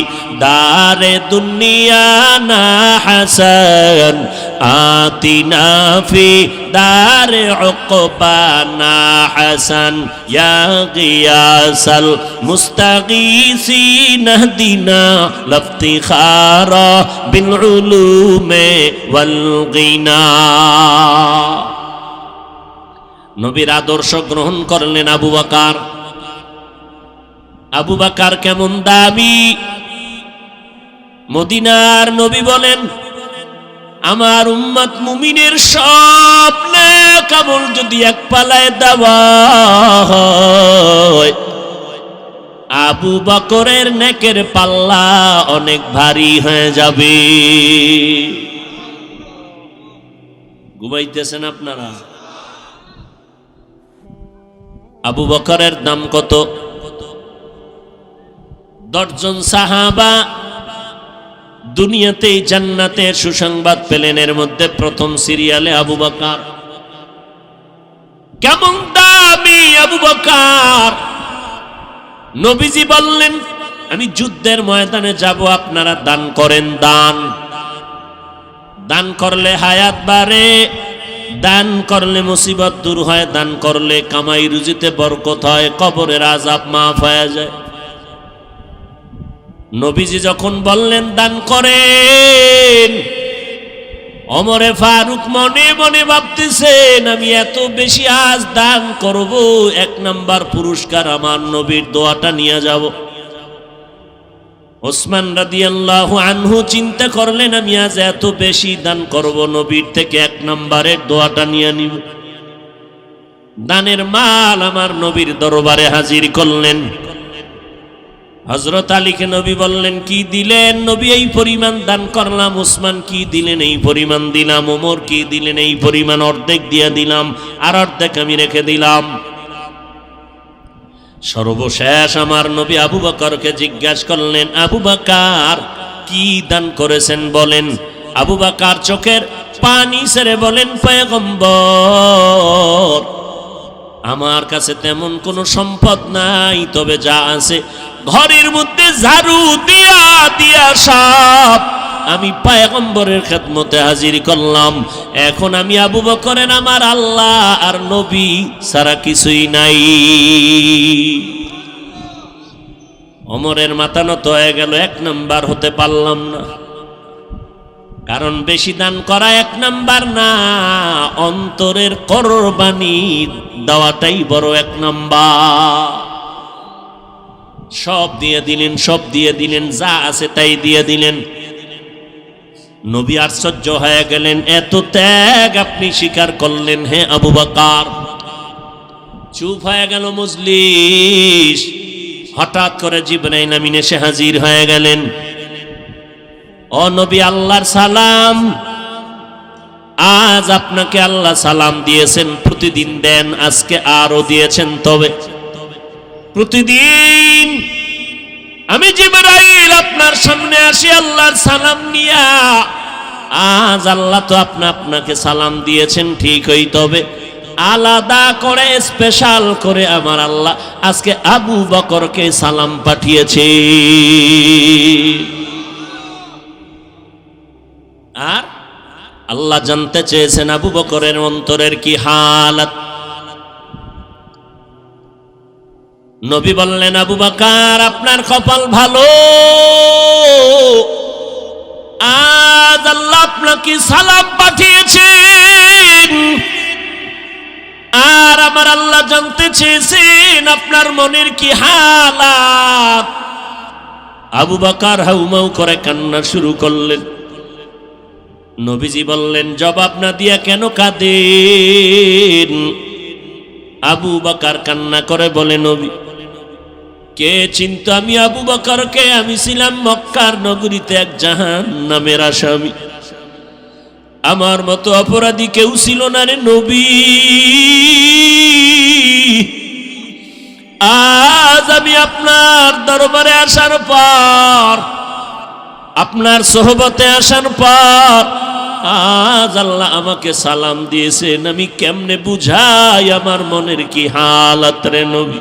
দারে দুনিয়া না হাসান, আতিনা ফি দারে উকবা না হাসান, ইয়া গিয়াসাল মুস্তাগীসিন ইহদিনা লাফতিখারা বিল উলুমে ওয়াল গিনা। নবীর আদর্শ গ্রহণ করলেন আবু বকর। আবু বকর কেমন দামি! মদিনার নবী বলেন আমার উম্মত মুমিনের সব নেক আমল যদি এক পালায় দেওয়া হয়, আবু বকরের নেকের পাল্লা অনেক ভারী হয়ে যাবে। ঘুমাইতেছেন আপনারা? আবু বকরের দাম কত? 10 জন সাহাবা দুনিয়াতেই জান্নাতের সুসংবাদ পেলেন। এর মধ্যে প্রথম সিরিয়ালে আবু বকর। কেমন দামি আবু বকর! নবীজি বললেন আমি যুদ্ধের ময়দানে যাব, আপনারা দান করেন। দান করলে হায়াত বাড়ে, দান করলে মুসিবত দূর হয়, দান করলে কামাই রুজিতে বরকত হয়, কবরের আযাব মাফ হয়ে যায়। নবীজি যখন বললেন দান করেন, ওমরে ফারুক মনে মনে ভাবতেছেন আমি এত বেশি আজ দান করব, 1 নাম্বার পুরস্কার আমার নবীর দোয়াটা নিয়ে যাব। ওসমান রাদিয়াল্লাহু আনহু চিন্তা করলেন আমি আজ এত বেশি দান করব, নবীর থেকে 1 নাম্বারের দোয়াটা নিয়ে নিব। দানের মাল আমার নবীর দরবারে হাজির করলেন। হযরত আলীকে নবী বললেন কি দিলেন? নবী এই পরিমাণ দান করলাম। ওসমান কি দিলেন? এই পরিমাণ দিলাম। ওমর কি দিলেন? এই পরিমাণ, অর্ধেক দিয়ে দিলাম, আর অর্ধেক আমি রেখে দিলাম। সর্বশেষ আমার নবী আবু বকরকে জিজ্ঞাসা করলেন আবু বকর কি দান করেছেন বলেন। আবু বকর চোখের পানি ছেড়ে বলেন পয়গম্বর আমার কাছে তেমন কোনো সম্পদ নাই, তবে যা আছে ঘরের মধ্যে ঝাড়ু দিয়া দিয়া সব আমি পয়গম্বরের খেদমতে হাজির করলাম। এখন আমি আবু বকরের আমার আল্লাহ আর নবী সারা কিছুই নাই। ওমরের মাথা নত হয়ে গেল, 1 নাম্বার হতে পারলাম না। কারণ বেশি দান করা এক নাম্বার না, অন্তরের কোরবানি দেওয়াটাই বড় এক নাম্বার। সব দিয়ে দিলেন, সব দিয়ে দিলেন, যা আছে তাই দিয়ে দিলেন। নবী আশ্চর্য হয়ে গেলেন, এত ত্যাগ আপনি স্বীকার করলেন হে আবু বকর। চুপ হয়ে গেল মজলিস। হঠাৎ করে জিবরাইল আমিন এসে হাজির হয়ে গেলেন। ও নবী, আল্লাহর সালাম। আজ আপনাকে আল্লাহ সালাম দিয়েছেন, প্রতিদিন দেন, আজকে আরো দিয়েছেন। তবে প্রতিদিন আমি জিবরাইল আপনার সামনে আসি আল্লাহর সালাম নিয়া। আজ আল্লাহ তো আপনাকে সালাম দিয়েছেন ঠিকই, তবে আলাদা করে স্পেশাল করে আমার আল্লাহ আজকে আবু বকরকে সালাম পাঠিয়েছে। আর আল্লাহ জানতে চেয়েছেন আবু বকরের অন্তরের কি হালাত। নবী বললেন, আবু বকর আপনার কপাল ভালো, আজ আল্লাহ আপনাকে সালাম পাঠিয়েছেন। আর আমার আল্লাহ জানতে চেয়েছেন আপনার মনের কি হালাত। আবু বকর হাউমাউ করে কান্না শুরু করলেন। নবীজি বললেন, জবাব না দিয়া কেন কাঁদেন? আবু বকর কান্না করে বলে, নবী কে চিনতো আমি আবু বকরকে? আমি ছিলাম মক্কার নগরীতে এক জাহান্নামের আসামি। আমার মতো অপরাধী কেউ ছিল না রে নবী। আজ আমি আপনার দরবারে আসার পর, আপনার সোহবতে আসার পর আজ আল্লাহ আমাকে সালাম দিয়েছেন। আমি কেমনে বুঝাই আমার মনের কি হালাত রে নবী।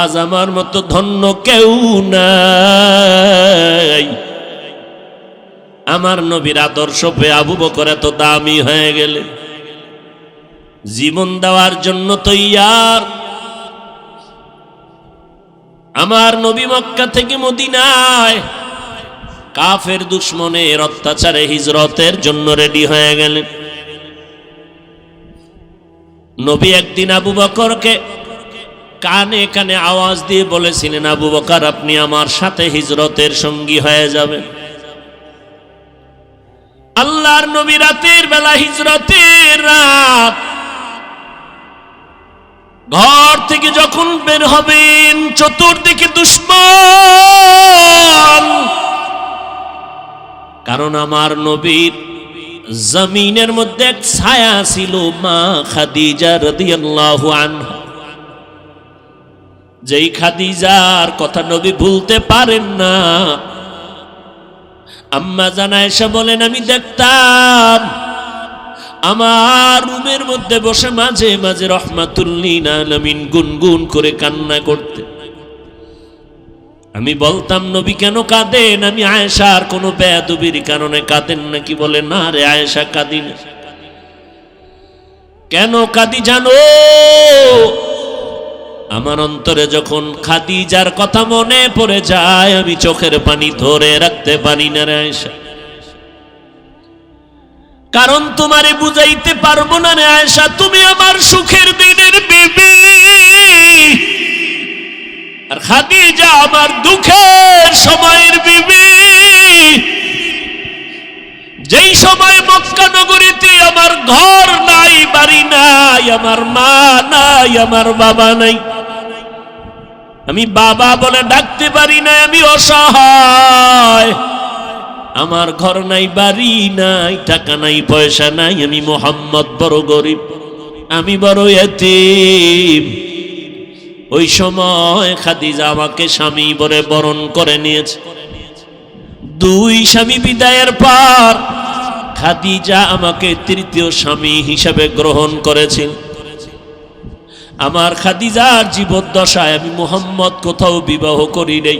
আজ আমার মতো ধন্য কেউ নাই। আমার নবীর আদর্শ পেয়ে আবু বকর এত দামি হয়ে গেলে, জীবন দেওয়ার জন্য তৈয়ার। আমার নবী মক্কা থেকে মদিনায় কাফের দুশমনের অত্যাচারে হিজরতের জন্য রেডি হয়ে গেলেন। নবী একদিন আবু বকরকে কানে কানে আওয়াজ দিয়ে বলেছিলেন, আবু বকর আপনি আমার সাথে হিজরতের সঙ্গী হয়ে যাবেন। আল্লাহর নবী রাতের বেলা, হিজরতের রাত, ঘর থেকে যখন বের হবেন চতুর্দিকে দুশমন। কারণ আমার নবীর জমিনের মধ্যে এক ছায়া ছিল, মা খাদিজা রাদিয়াল্লাহু আনহা। যেই খাদিজার কথা নবী ভুলতে পারেন না। আম্মা জান আয়েশা বলেন, আমি দেখতাম আমার রুমের মধ্যে বসে মাঝে মাঝে রাহমাতুল্লিল আলামিন গুনগুন করে কান্না করতে। আমি বলতাম, নবী কেন কাঁদেন? আমি আয়েশার কোনো বেয়াদবির কারণে কাঁদেন নাকি? বলে, না রে আয়েশা, কাঁদি না। কেন কাঁদি জানো? আমার অন্তরে যখন খাদিজার কথা মনে পড়ে যায়, আমি চোখের পানি ধরে রাখতে পারি না রে আয়েশা। কারণ তোমারে বুঝাইতে পারবো না রে আয়েশা, তুমি আমার সুখের দিনের বিবি, আর খাদিজা আমার দুঃখের সময়ের বিবি। যেই সময় মক্কা নগরীতে আমার ঘর নাই, বাড়ি নাই, আমার মা নাই, আমার বাবা নাই, আমি বাবা বলে ডাকতে পারি না, আমি অসহায়, আমার ঘর নাই, বাড়ি নাই, টাকা নাই, পয়সা নাই, আমি মুহাম্মদ বড় গরিব, আমি বড় এতিম। ওই সময় খাদিজা আমাকে স্বামী বলে বরণ করে নিয়েছে। দুই স্বামী বিদায়ের পর খাদিজা আমাকে তৃতীয় স্বামী হিসাবে গ্রহণ করেছেন। আমার খাদিজার জীবদ্দশায় আমি মুহাম্মদ কোথাও বিবাহ করি নাই।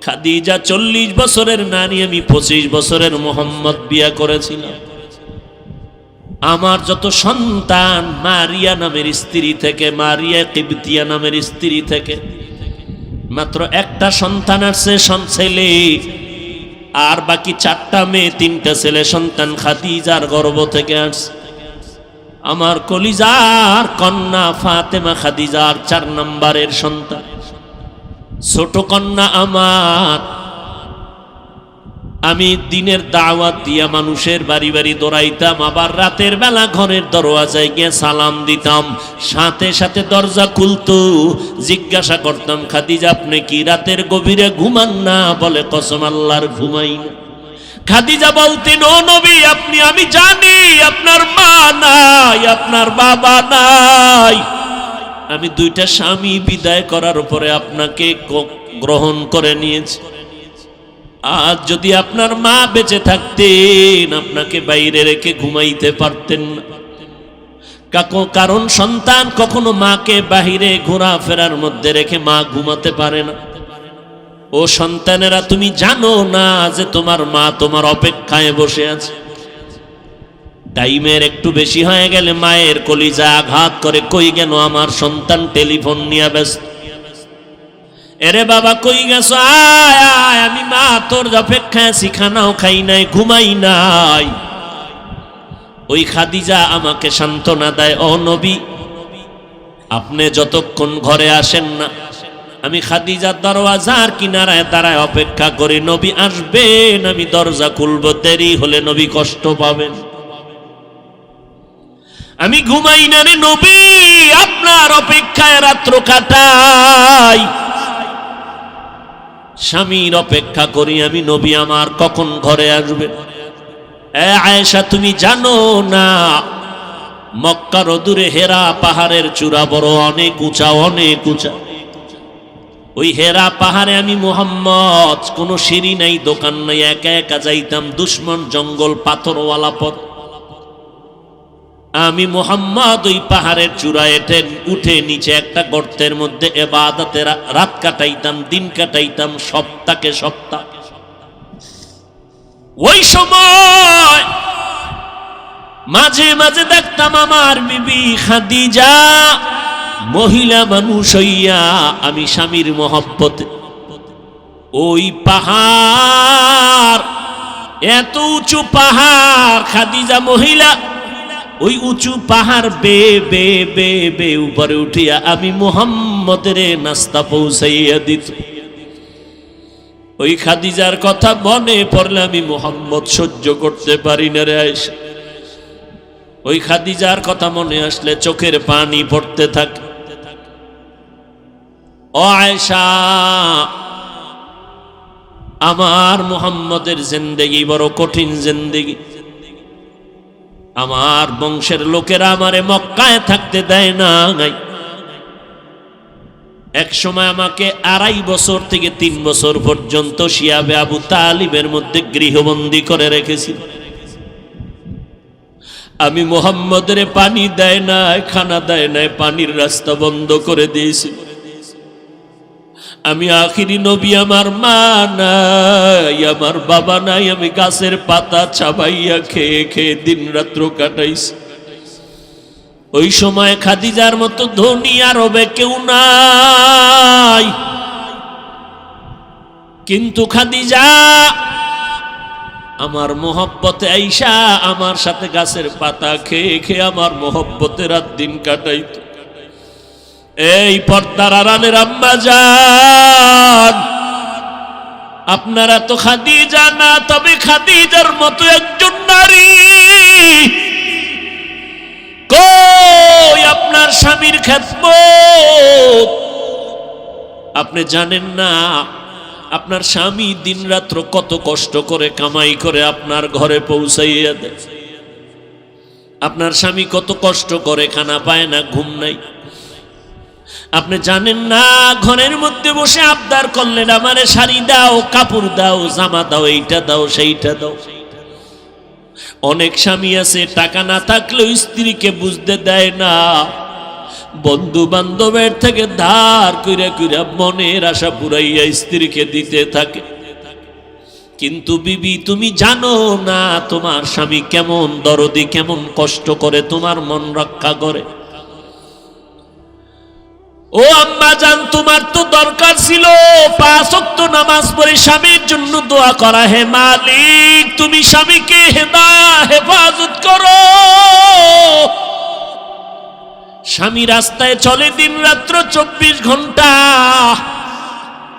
খাদিজা 40 বছরের নারী, আমি 25 বছরের মুহাম্মদ বিয়া করেছিলাম। আমার যত সন্তান মারিয়া নামের স্ত্রী থেকে, মারিয়া কিবতিয়া নামের স্ত্রী থেকে মাত্র একটা সন্তান আসছে, ছেলে। আর বাকি 4টা মেয়ে 3টা ছেলে সন্তান খাদিজার গর্ভ থেকে আসছে। আমার কলিজার কন্যা ফাতেমা খাদিজার 4 নম্বরের সন্তান, ছোট কন্যা আমার। আমি দিনের দাওয়াত দিয়া মানুষের বাড়ি বাড়ি দৌড়াইতাম, আবার রাতের বেলা ঘরের দরওয়াজায় গিয়ে সালাম দিতাম, সাথে সাথে দরজা খুলতো। জিজ্ঞাসা করতাম, খাদিজা আপনি কি রাতের গভীরে ঘুমান না? বলে কসম আল্লাহর ঘুমাই না। খাদিজা বলতেন, ও নবী আপনি, আমি জানি আপনার মা নাই, আপনার বাবা নাই, আমি 2টা স্বামী বিদায় করার উপরে আপনাকে গ্রহণ করে নিয়েছি। আজ যদি আপনার মা বেঁচে থাকতেন আপনাকে বাইরে রেখে ঘুমাইতে পারতেন না। কারণ সন্তান কখনো মাকে বাহিরে ঘোরাফেরার মধ্যে রেখে মা ঘুমাতে পারে না। ও সন্তানেরা, তুমি জানো না যে তোমার মা তোমার অপেক্ষায় বসে আছে। টাইমের একটু বেশি হয়ে গেলে মায়ের কলিজা আঘাত করে, কই গেল আমার সন্তান? টেলিফোন নিয়ে ব্যস্ত। এরে বাবা কই গেছো? আয় আয়, আমি মা তোর অপেক্ষায় আছি, খানাও খাই নাই, ঘুমাই নাই। ওই খাদিজা আমাকে সান্ত্বনা দেয়, ও নবী আপনি যতক্ষণ ঘরে আসেন না আমি খাদিজার দরওয়াজার কিনারায় দাঁড়ায় অপেক্ষা করি। নবী আসবেন, আমি দরজা খুলব, দেরি হলে নবী কষ্ট পাবেন। আমি ঘুমাই না রে নবী, আপনার অপেক্ষায় রাত্র কাটাই, স্বামীর অপেক্ষা করি আমি। নবী আমার কখন ঘরে আসবেন? আয়েশা তুমি জানো না মক্কার দূরে হেরা পাহাড়ের চূড়া বড় অনেক উঁচা, অনেক উঁচা। ওই হেরা পাহাড়ে আমি মুহাম্মদ, কোনো সিঁড়ি নাই, দোকান নাই, একা একা যাইতাম, দুশ্মন জঙ্গল পাথরওয়ালা পথ। আমি মুহাম্মদ ওই পাহাড়ের চূড়ায় উঠে নিচে একটা গর্তের মধ্যে ইবাদতে রাত কাটাইতাম, দিন কাটাইতাম, সপ্তাহে সপ্তাহ। ওই সময় মাঝে মাঝে দেখতাম আমার বিবি খাদিজা মহিলা মানুষ হইয়া, আমি স্বামীর মহব্বতে ওই পাহাড়, এত উঁচু পাহাড়, খাদিজা মহিলা ওই উঁচু পাহাড় বে বে বে বে উপরে উঠিয়া আমি মুহাম্মদের নাস্তা পৌঁছাইয়া দিত। ওই খাদিজার কথা মনে পড়লে আমি মুহাম্মদ সহ্য করতে পারি না রে আয়েশা। ওই খাদিজার কথা মনে আসলে চোখের পানি পড়তে থাকে। ও আয়েশা, আমার মুহাম্মদের জিন্দেগি বড় কঠিন জিন্দেগি। আমার বংশের লোকেরা আমারে মক্কায় থাকতে দেয় না। এক সময় আমাকে 2.5 বছর থেকে 3 বছর পর্যন্ত শিয়াবে আবু তালিবের মধ্যে গৃহবন্দী করে রেখেছিল। আমি মুহাম্মদের পানি দেয় নাই, খানা দেয় নাই, পানির রাস্তা বন্ধ করে দিয়েছি। আমি আখিরি নবী, আমার মা নাই, আমার বাবা নাই, আমি গাছের পাতা চাবাইয়া খেয়ে খেয়ে দিন রাত্র কাটাইছি। ওই সময় খাদিজার মতো ধনী আরবে কেউ নাই, কিন্তু খাদিজা আমার মোহব্বতে আইসা আমার সাথে গাছের পাতা খেয়ে খেয়ে আমার মোহব্বতে রাত দিন কাটাইত। এই পর্দার আড়ালের আম্মা জান, আপনারা তো খাদিজা না, তবে খাদিজার মতো একজন নারী কই আপনার স্বামীর খেদমত? আপনি জানেন না আপনার স্বামী দিন রাত্র কত কষ্ট করে কামাই করে আপনার ঘরে পৌঁছাইয়া দেয়। আপনার স্বামী কত কষ্ট করে, খানা পায় না, ঘুম নাই। আপনি জানেন না ঘরের মধ্যে বসে আবদার করলেন আমারে শাড়ি দাও, কাপড় দাও, জামা দাও, এইটা দাও, সেইটা দাও। অনেক স্বামী আছে টাকা না থাকলেও স্ত্রীকে বুঝতে দেয় না, বন্ধু বান্ধবের থেকে ধার কইরা কইরা মনের আশা পুরাইয়া স্ত্রীকে দিতে থাকে। কিন্তু বিবি তুমি জানো না তোমার স্বামী কেমন দরদি, কেমন কষ্ট করে তোমার মন রক্ষা করে। ও আম্মা জান, তোমার তো দরকার ছিল 5 ওয়াক্ত নামাজ পড়ে স্বামীর জন্য দোয়া করা। হে মালিক, তুমি স্বামীকে হেফাজত করো। স্বামী রাস্তায় চলে দিন রাত্র 24 ঘন্টা,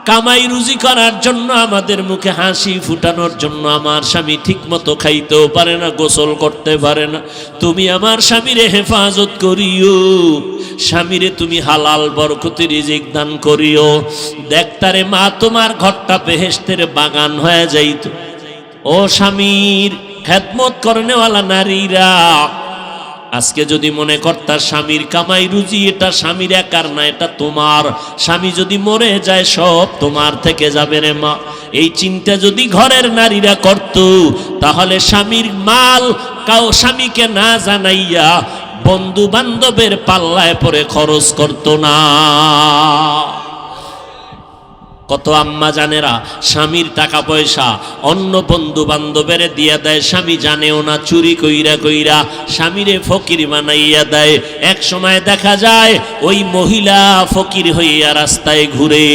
কামাই রুজি করার জন্য, আমাদের মুখে হাসি ফুটানোর জন্য। আমার স্বামী ঠিক মতো খাইতেও পারে না, গোসল করতে পারে না। তুমি আমার স্বামীরে হেফাজত করিও, স্বামীরে তুমি হালাল বরকতি রিজিক দান করিও। দেখতারে মা, তোমার ঘরটা বেহেশতের বাগান হয়ে যাইত। ও স্বামীর খেদমত করনেওয়ালা নারীরা, আজকে যদি মনে করতা স্বামীর কামাই রুজি এটা স্বামীর একার না, এটা তোমার। স্বামী যদি মরে যায় সব তোমার থেকে যাবে রে মা। এই চিন্তা যদি ঘরের নারীরা করত, তাহলে স্বামীর মাল স্বামীকে না জানাইয়া বন্ধু বান্ধবের পাল্লায় পরে খরচ করত না। কত আম্মা জানেরা স্বামীর টাকা পয়সা অন্য বন্ধু বান্ধবের দিয়া দেয়, স্বামী জানেও না, চুরি কইরা কইরা স্বামীরে ফকির বানাইয়া দেয়। এক সময় দেখা যায় ওই মহিলা ফকির হইয়া রাস্তায় ঘুরে।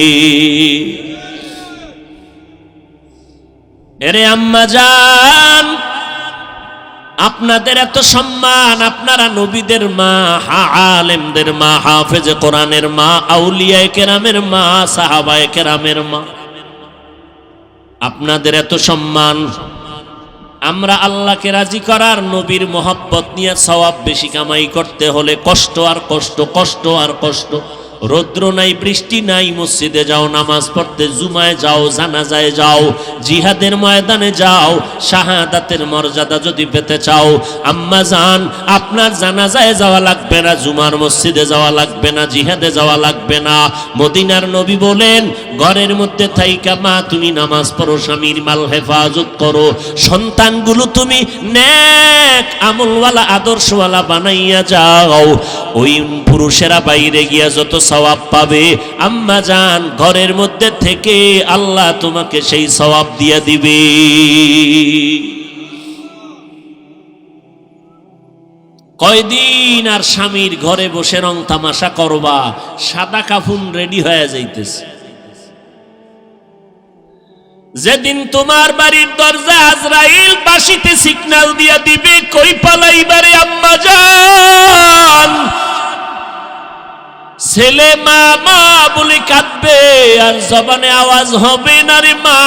এরে আম্মা জান, আপনাদের এত সম্মান, আপনারা নবীদের মা, আলেমদের মা, হাফেজে কোরআনের মা, আউলিয়ায়ে কেরামের মা, সাহাবায়ে কেরামের মা, আপনাদের এত সম্মান। আমরা আল্লাহকে রাজি করার, নবীর মোহাব্বত নিয়ে সওয়াব বেশি কামাই করতে হলে কষ্ট আর কষ্ট, কষ্ট আর কষ্ট। রৌদ্র নাই, বৃষ্টি নাই, মসজিদে যাও নামাজ পড়তে, জুমায় যাও, জানাজায় যাও, জিহাদের ময়দানে যাও। শাহাদাতের মর্যাদা যদি পেতে চাও, আম্মা জান, আপনার জানাজায় যাওয়া লাগবে না, জুমার মসজিদে যাওয়া লাগবে না, জিহাদে যাওয়া লাগবে না। মদিনার নবী বলেন, ঘরের মধ্যে থাইকা মা তুমি নামাজ পড়ো, স্বামীর মাল হেফাজত করো, সন্তানগুলো তুমি নেক আমলওয়ালা আদর্শওয়ালা বানাইয়া যাও। ওই পুরুষেরা বাইরে গিয়া যত সওয়াব পাবে, আম্মা জান ঘরের মধ্যে থেকে আল্লাহ তোমাকে সেই সওয়াব দিয়ে দিবে। কয়দিন আর স্বামীর ঘরে বসে রং তামাশা করবা, সাদা কাফন রেডি হয়ে যাইতেছে। যেদিন তোমার বাড়ির দরজা আজরাইল বাঁশিতে সিগন্যাল দিয়া দিবে, কই পালাইবারে আম্মা জান, ছেলে মা মা বলে কাঁদবে আর জবানে আওয়াজ হবে না রে মা।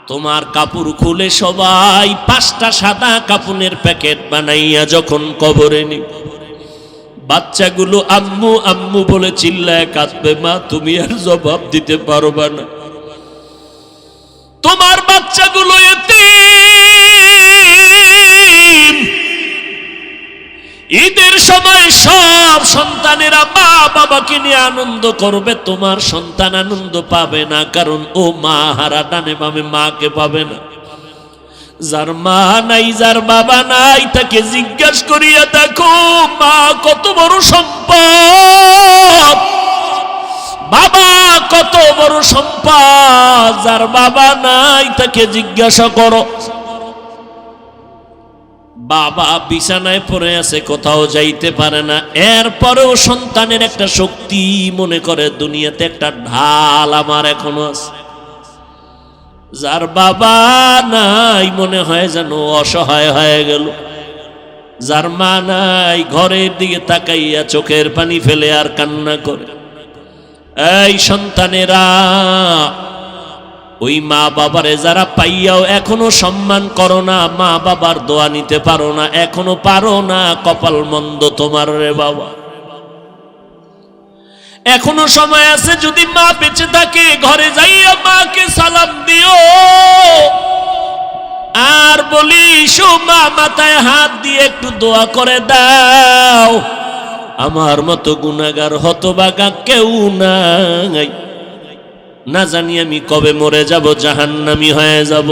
তোমার কাপড় খুলে সবাই 5টা সাদা কাপড়ের প্যাকেট বানাইয়া যখন কবরে নিবে, বাচ্চাগুলো আম্মু আম্মু বলে চিল্লায় কাঁদবে, মা তুমি আর জবাব দিতে পারবা না। তোমার বাচ্চাগুলো এতিম, ঈদের সময় সব সন্তানেরা মা বাবাকে নিয়ে আনন্দ করবে, তোমার সন্তান আনন্দ পাবে না, কারণ ও মা হারা, ডানে বামে মাকে পাবে না। যার মা নাই, যার বাবা নাই, তাকে জিজ্ঞাসা করিয়া দেখো মা কত বড় সম্পদ, বাবা কত বড় সম্পদ। যার বাবা নাই তাকে জিজ্ঞাসা করো, বাবা বিছানায় পড়ে আছে, কোথাও যাইতে পারে না, এরপরেও সন্তানের একটা শক্তি মনে করে দুনিয়াতে একটা ঢাল আমার এখনো আছে। যার বাবা নাই মনে হয় যেন অসহায় হয়ে গেল। যার মা নাই ঘরের দিকে তাকাইয়া চোখের পানি ফেলে আর কান্না করে। এই সন্তানেরা, ওই মা বাবারে যারা পাইয়াও এখনো সম্মান করো না, মা বাবার দোয়া নিতে পারো না, এখনো পারো না, কপাল মন্দ তোমার রে বাবা। এখনো সময় আছে, যদি মা বেঁচে থাকে ঘরে যাইয়া মাকে সালাম দিও আর বলিস ও মা মাথায় হাত দিয়ে একটু দোয়া করে দাও, আমার মতো গুনাহগার হতভাগা কেউ নাই, না জানি আমি কবে মরে যাব, জাহান্নামী হয়ে যাব।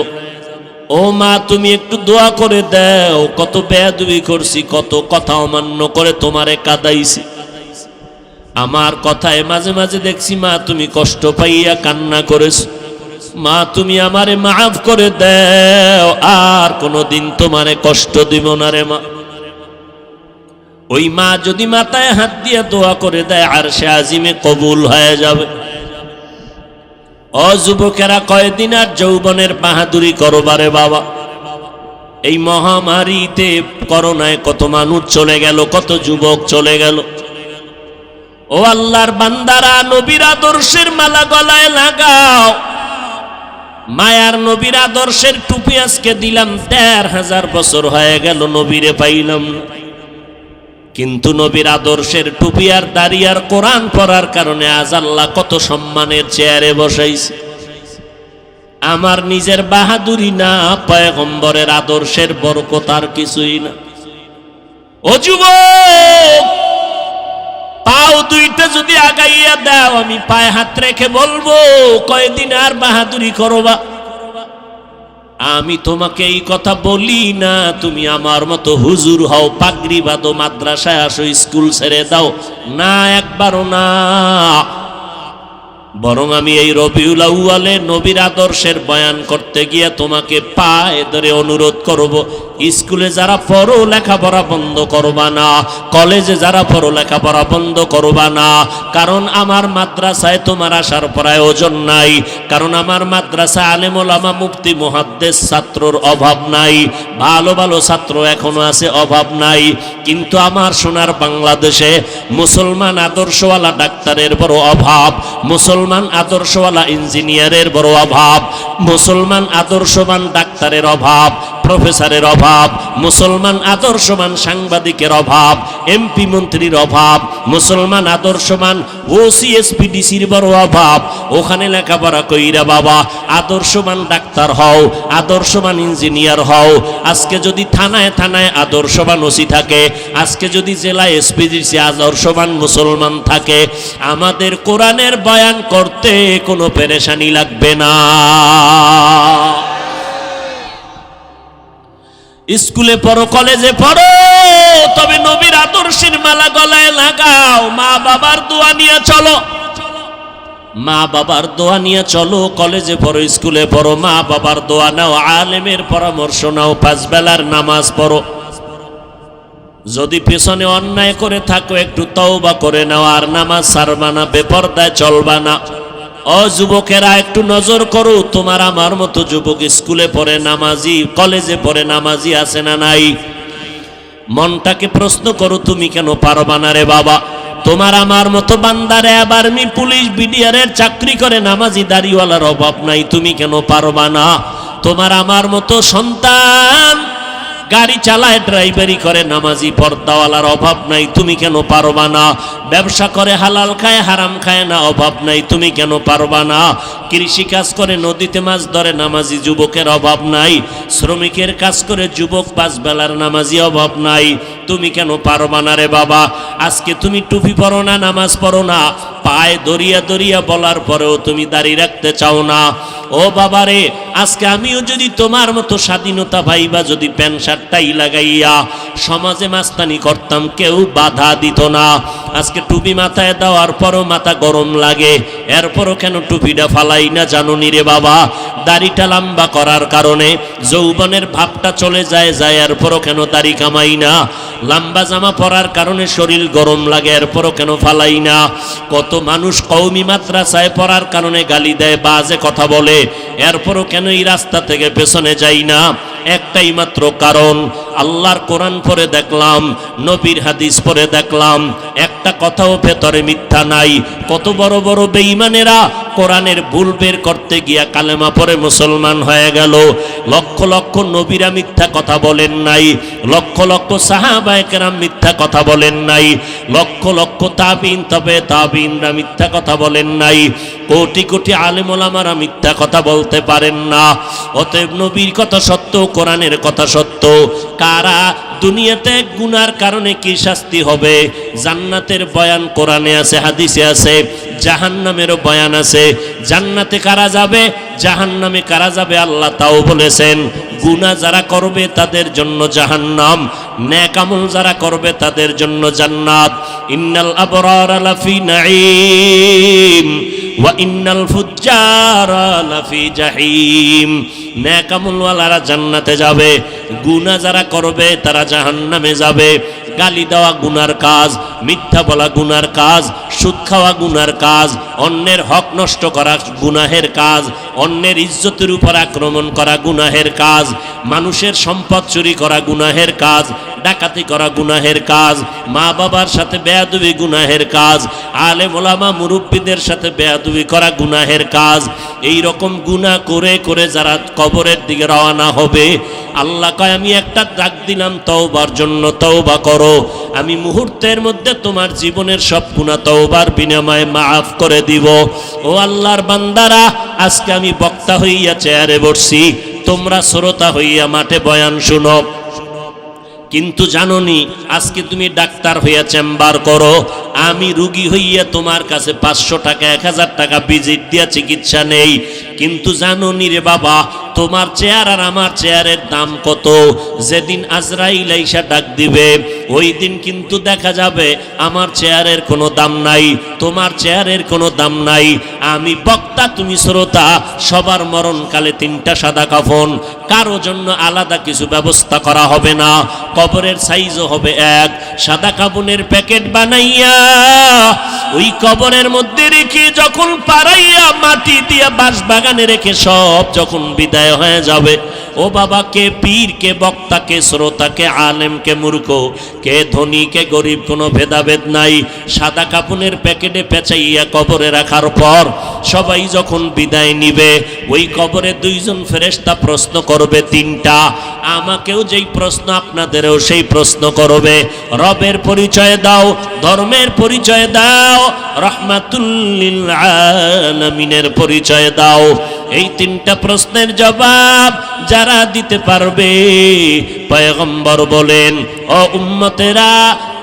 ও মা তুমি একটু দোয়া করে দাও, কত বেয়াদবি করছি, কত কথা অমান্য করে তোমারে কাঁদাইছি, আমার কথায় মাঝে মাঝে দেখছি মা তুমি কষ্ট পাইয়া কান্না করেছো, মা তুমি আমারে মাফ করে দাও, আর কোনোদিন তোমারে কষ্ট দিব না রে মা। ওই মা যদি মাথায় হাত দিয়ে দোয়া করে দেয় আরশে আজিমে কবুল হয়ে যাবে। ও যুবকেরা, কয়দিন আর যৌবনের বাহাদুরি করবারে বাবা। এই মহামারীতে করোনায় কত মানুষ চলে গেল, কত যুবক চলে গেল। ও আল্লাহর বান্দারা, নবীর আদর্শের মালা গলায় লাগাও। মায়ার নবীর আদর্শের টুপি আজকে দিলাম, ১৫০০ বছর হয়ে গেল নবীরে পাইলাম না। কিন্তু নবীর আদর্শের টুপি আর দাড়ি আর কোরআন পড়ার কারণে আজ আল্লাহ কত সম্মানের চেয়ারে বসাইছে। আমার নিজের বাহাদুরি না, পয়গম্বরের আদর্শের বরকত আর কিছুই না। ও যুবক, পাও দুইটা যদি আগাইয়া দাও, আমি পায়ে হাত রেখে বলবো কয়দিন আর বাহাদুরি করবা। আমি তোমাকে এই কথা বলি না তুমি আমার মতো হুজুর হও, পাগড়ি বাঁধো, মাদ্রাসায় আসো, স্কুল ছেড়ে দাও, না, একবারও না। বরং আমি এই রবিউল আউয়ালে নবীর আদর্শের বয়ান করতে গিয়ে তোমাকে পায়ে ধরে অনুরোধ করব, স্কুলে যারা পড়ো লেখাপড়া বন্ধ করবা না, কলেজে যারা পড়ো লেখাপড়া বন্ধ করবা না। কারণ আমার মাদ্রাসায় তোমার আসার প্রয়োজন নাই, কারণ আমার মাদ্রাসা আলেম ওলামা মুফতি মুহাদ্দিস ছাত্রর অভাব নাই, ভালো ভালো ছাত্র এখনো আছে, অভাব নাই। কিন্তু আমার সোনার বাংলাদেশে মুসলমান আদর্শওয়ালা ডাক্তারের বড় অভাব, মুসলমান আদর্শওয়ালা ইঞ্জিনিয়ারের বড় অভাব, মুসলমান আদর্শবান ডাক্তারের অভাব, প্রফেসরের অভাব, মুসলমান আদর্শবান সাংবাদিকের অভাব, এমপি মন্ত্রীর অভাব, মুসলমান আদর্শবান ওসিএসপিডিসির বড় অভাব। ওখানে লেখাপড়া কইরা বাবা আদর্শবান ডাক্তার হও, আদর্শবান ইঞ্জিনিয়ার হও। আজকে যদি থানায় থানায় আদর্শবান ওসি থাকে, আজকে যদি জেলায় এসপিডিসি আদর্শবান মুসলমান থাকে, আমাদের কোরআনের বয়ান করতে কোনো পেরেশানি লাগবে না। স্কুলে পড়ো, কলেজে পড়ো, তবে নবীর আদর্শের মালা গলায় লাগাও। মা বাবার দোয়া নিয়ে চলো, মা বাবার দোয়া নিয়ে চলো। কলেজে পড়ো, স্কুলে পড়ো, মা বাবার দোয়া নাও, আলেমের পরামর্শ নাও, 5 বেলার নামাজ পড়ো। যদি পেছনে অন্যায় করে থাকো একটু তওবা করে নাও, আর নামাজ ছাড়বা না, বেপরদায় চলবা না। ও যুবকেরা, একটু নজর করো, তোমার আমার মতো যুবক স্কুলে পড়ে নামাজি, কলেজে পড়ে নামাজি আছে না নাই? মনটাকে প্রশ্ন করো, তুমি কেন পারবা না রে বাবা? তোমার আমার মতো বান্দারে আবার আর্মি, পুলিশ, বিডিআরের চাকরি করে নামাজি দাড়িওয়ালার অভাব নাই, তুমি কেন পারবা না? তোমার আমার মতো সন্তান গাড়ি চালায়, ড্রাইভারি করে, নামাজি পর্দাওয়ালার অভাব নাই, তুমি কেন পারবা না? ব্যবসা করে, হালাল খায় হারাম খায় না, অভাব নাই, তুমি কেন পারবা না? কৃষি কাজ করে, নদীতে মাছ ধরে, নামাজি যুবকের অভাব নাই। শ্রমিকের কাজ করে যুবক 5 বেলার নামাজি, অভাব নাই, তুমি কেন পারবা না রে বাবা? আজকে তুমি টুপি পরো না, নামাজ পড়ো না, পায়ে দরিয়া দরিয়া বলার পরেও তুমি দাড়ি রাখতে চাও না। ও বাবা রে, আজকে আমিও যদি তোমার মতো স্বাধীনতা ভাইবা যদি প্যান্ট শার্টটাই লাগাইয়া সমাজে মাস্তানি করতাম, কেউ বাধা দিত না। আজকে টুপি মাথায় দেওয়ার পরও মাথা গরম লাগে, এরপরও কেন টুপিটা ফালাই না জানো নি রে বাবা? দাড়িটা লম্বা করার কারণে যৌবনের ভাবটা চলে যায়, এরপরও কেন দাড়ি কামাই না? লম্বা জামা পরার কারণে শরীর গরম লাগে, এরপরও কেন ফালাই না? কত মানুষ কওমি মাদ্রাসায় পড়ার কারণে গালি দেয়, বাজে কথা বলে, এরপরও কেন এই রাস্তা থেকে পেছনে যাই না? একটাই মাত্র কারণ, আল্লাহর কোরআন পড়ে দেখলাম, নবীর হাদিস পড়ে দেখলাম, একটা কথাও ভেতরে মিথ্যা নাই। কত বড় বড় বেঈমানেরা কোরআনের ভুল বের করতে গিয়া কালেমা পড়ে মুসলমান হয়ে গেল। লক্ষ লক্ষ নবীরা মিথ্যা কথা বলেন নাই, লক্ষ লক্ষ সাহাবায়ে কেরাম মিথ্যা কথা বলেন নাই, লক্ষ লক্ষ তাবিন তবে তাবিনরা মিথ্যা কথা বলেন নাই, কোটি কোটি আলেম ওলামারা মিথ্যা কথা বলতে পারেন না। অতএব নবীর কথা সত্য, কোরআনের কথা সত্য। কারা দুনিয়াতে গুনার কারণে কি শাস্তি হবে, জান্নাতের বয়ান কোরআনে আছে, হাদিসে আছে, জাহান্নামেরও বয়ান আছে। জান্নাতে কারা যাবে, জাহান্নামে কারা যাবে আল্লাহ তাও বলেছেন। গুনাহ যারা করবে তাদের জন্য জাহান্নাম, নেক আমল যারা করবে তাদের জন্য জান্নাত। ইন্নাল আবরারা লাফি নাঈম ওয়া ইন্নাল ফুজ্জারা লাফি জাহিম। নেক আমলওয়ালারা জান্নাতে যাবে, গুনাহ যারা করবে তারা জাহান্নামে যাবে। গালি দেওয়া গুনার কাজ, মিথ্যা বলা গুনার কাজ, সুদ খাওয়া গুনার কাজ, অন্যের হক নষ্ট করা গুনাহের কাজ, অন্যের ইজ্জতের উপর আক্রমণ করা গুনাহের কাজ, মানুষের সম্পদ চুরি করা গুনাহের কাজ, ডাকাতি করা গুনাহের কাজ, মা বাবার সাথে বেয়াদবি গুনাহের কাজ, আলেম ওলামা মুরব্বীদের সাথে বেয়াদবি করা গুনাহের কাজ। এই রকম গুনাহ করে করে যারা কবরের দিকে রওনা হবে, আল্লাহ কয় আমি একটা ডাক দিলাম তওবার জন্য, তওবা করো, আমি মুহূর্তের মধ্যে তোমার জীবনের সব গুনাহ তওবার বিনিময়ে মাফ করে দিব। ও আল্লাহর বান্দারা, আজকে আমি বক্তা হইয়া চেয়ারে বসছি, তোমরা শ্রোতা হইয়া মাঠে বয়ান শুনো, কিন্তু জানোনি আজকে তুমি ডাক্তার হইয়া চেম্বার করো, আমি রুগী হইয়া তোমার কাছে 500 টাকা 1000 টাকা ভিজিট দিয়া চিকিৎসা নেই, কিন্তু জানোনি রে বাবা তোমার চেয়ার আর আমার চেয়ারের দাম কত। যেদিন আজরাইল আইসা ডাক দিবে ওই দিন কিন্তু দেখা যাবে আমার চেয়ারের কোনো দাম নাই, তোমার চেয়ারের কোনো দাম নাই। আমি বক্তা, তুমি শ্রোতা, সবার মরণকালে 3টা সাদা কাফন, কারো জন্য আলাদা কিছু ব্যবস্থা করা হবে না। কবরের সাইজও হবে এক, সাদা কাফনের প্যাকেট বানাইয়া ওই কবরের মধ্যে রেখে যখন পাড়াইয়া মাটি দিয়া বাঁশ বাগানে রেখে সব যখন বিদায় হয়ে যাবে, ও বাবা, কে পীর, কে বক্তা, কে শ্রোতা, কে আলেম, কে মূর্খ, কে ধনী, কে গরিব, কোনো ভেদাভেদ নাই। সাদা কাপনের প্যাকেটে পেঁচাইয়া কবরে রাখার পর সবাই যখন বিদায় নিবে, ওই কবরে 2 জন ফেরেশতা প্রশ্ন করবে 3টা। আমাকেও যেই প্রশ্ন আপনাদেরও সেই প্রশ্ন করবে। রবের পরিচয় দাও, ধর্মের পরিচয় দাও, রাহমাতুল লিল আলামিনের পরিচয় দাও। এই 3টা প্রশ্নের জবাব যারা দিতে পারবে, পয়গম্বর বলেন, ও উম্মতেরা,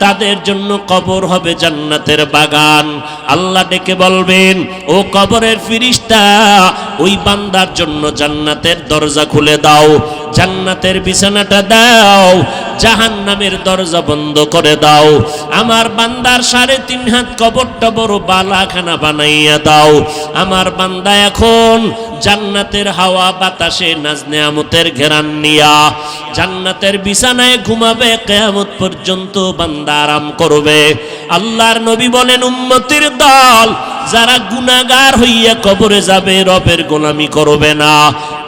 তাদের জন্য কবর হবে জান্নাতের বাগান। আল্লাহ ডেকে বলবেন, ও কবরের ফেরেশতা, ওই বান্দার জন্য জান্নাতের দরজা খুলে দাও, জান্নাতের বিছানাটা দাও, জাহান্নামের দরজা বন্ধ করে দাও। আমার বান্দার 3.5 হাত কবরটা বড় বালাখানা বানাইয়া দাও। আমার বান্দা এখন জান্নাতের হাওয়া বাতাসে নাজ নেয়ামতের ঘেরান নিয়া জান্নাতের বিছানায় ঘুমাবে, কিয়ামত পর্যন্ত বান্দা আরাম করবে। আল্লাহর নবী বলেন, উম্মতের দল যারা গুনাহগার হইয়া কবরে যাবে, রবের গোলামি করবে না,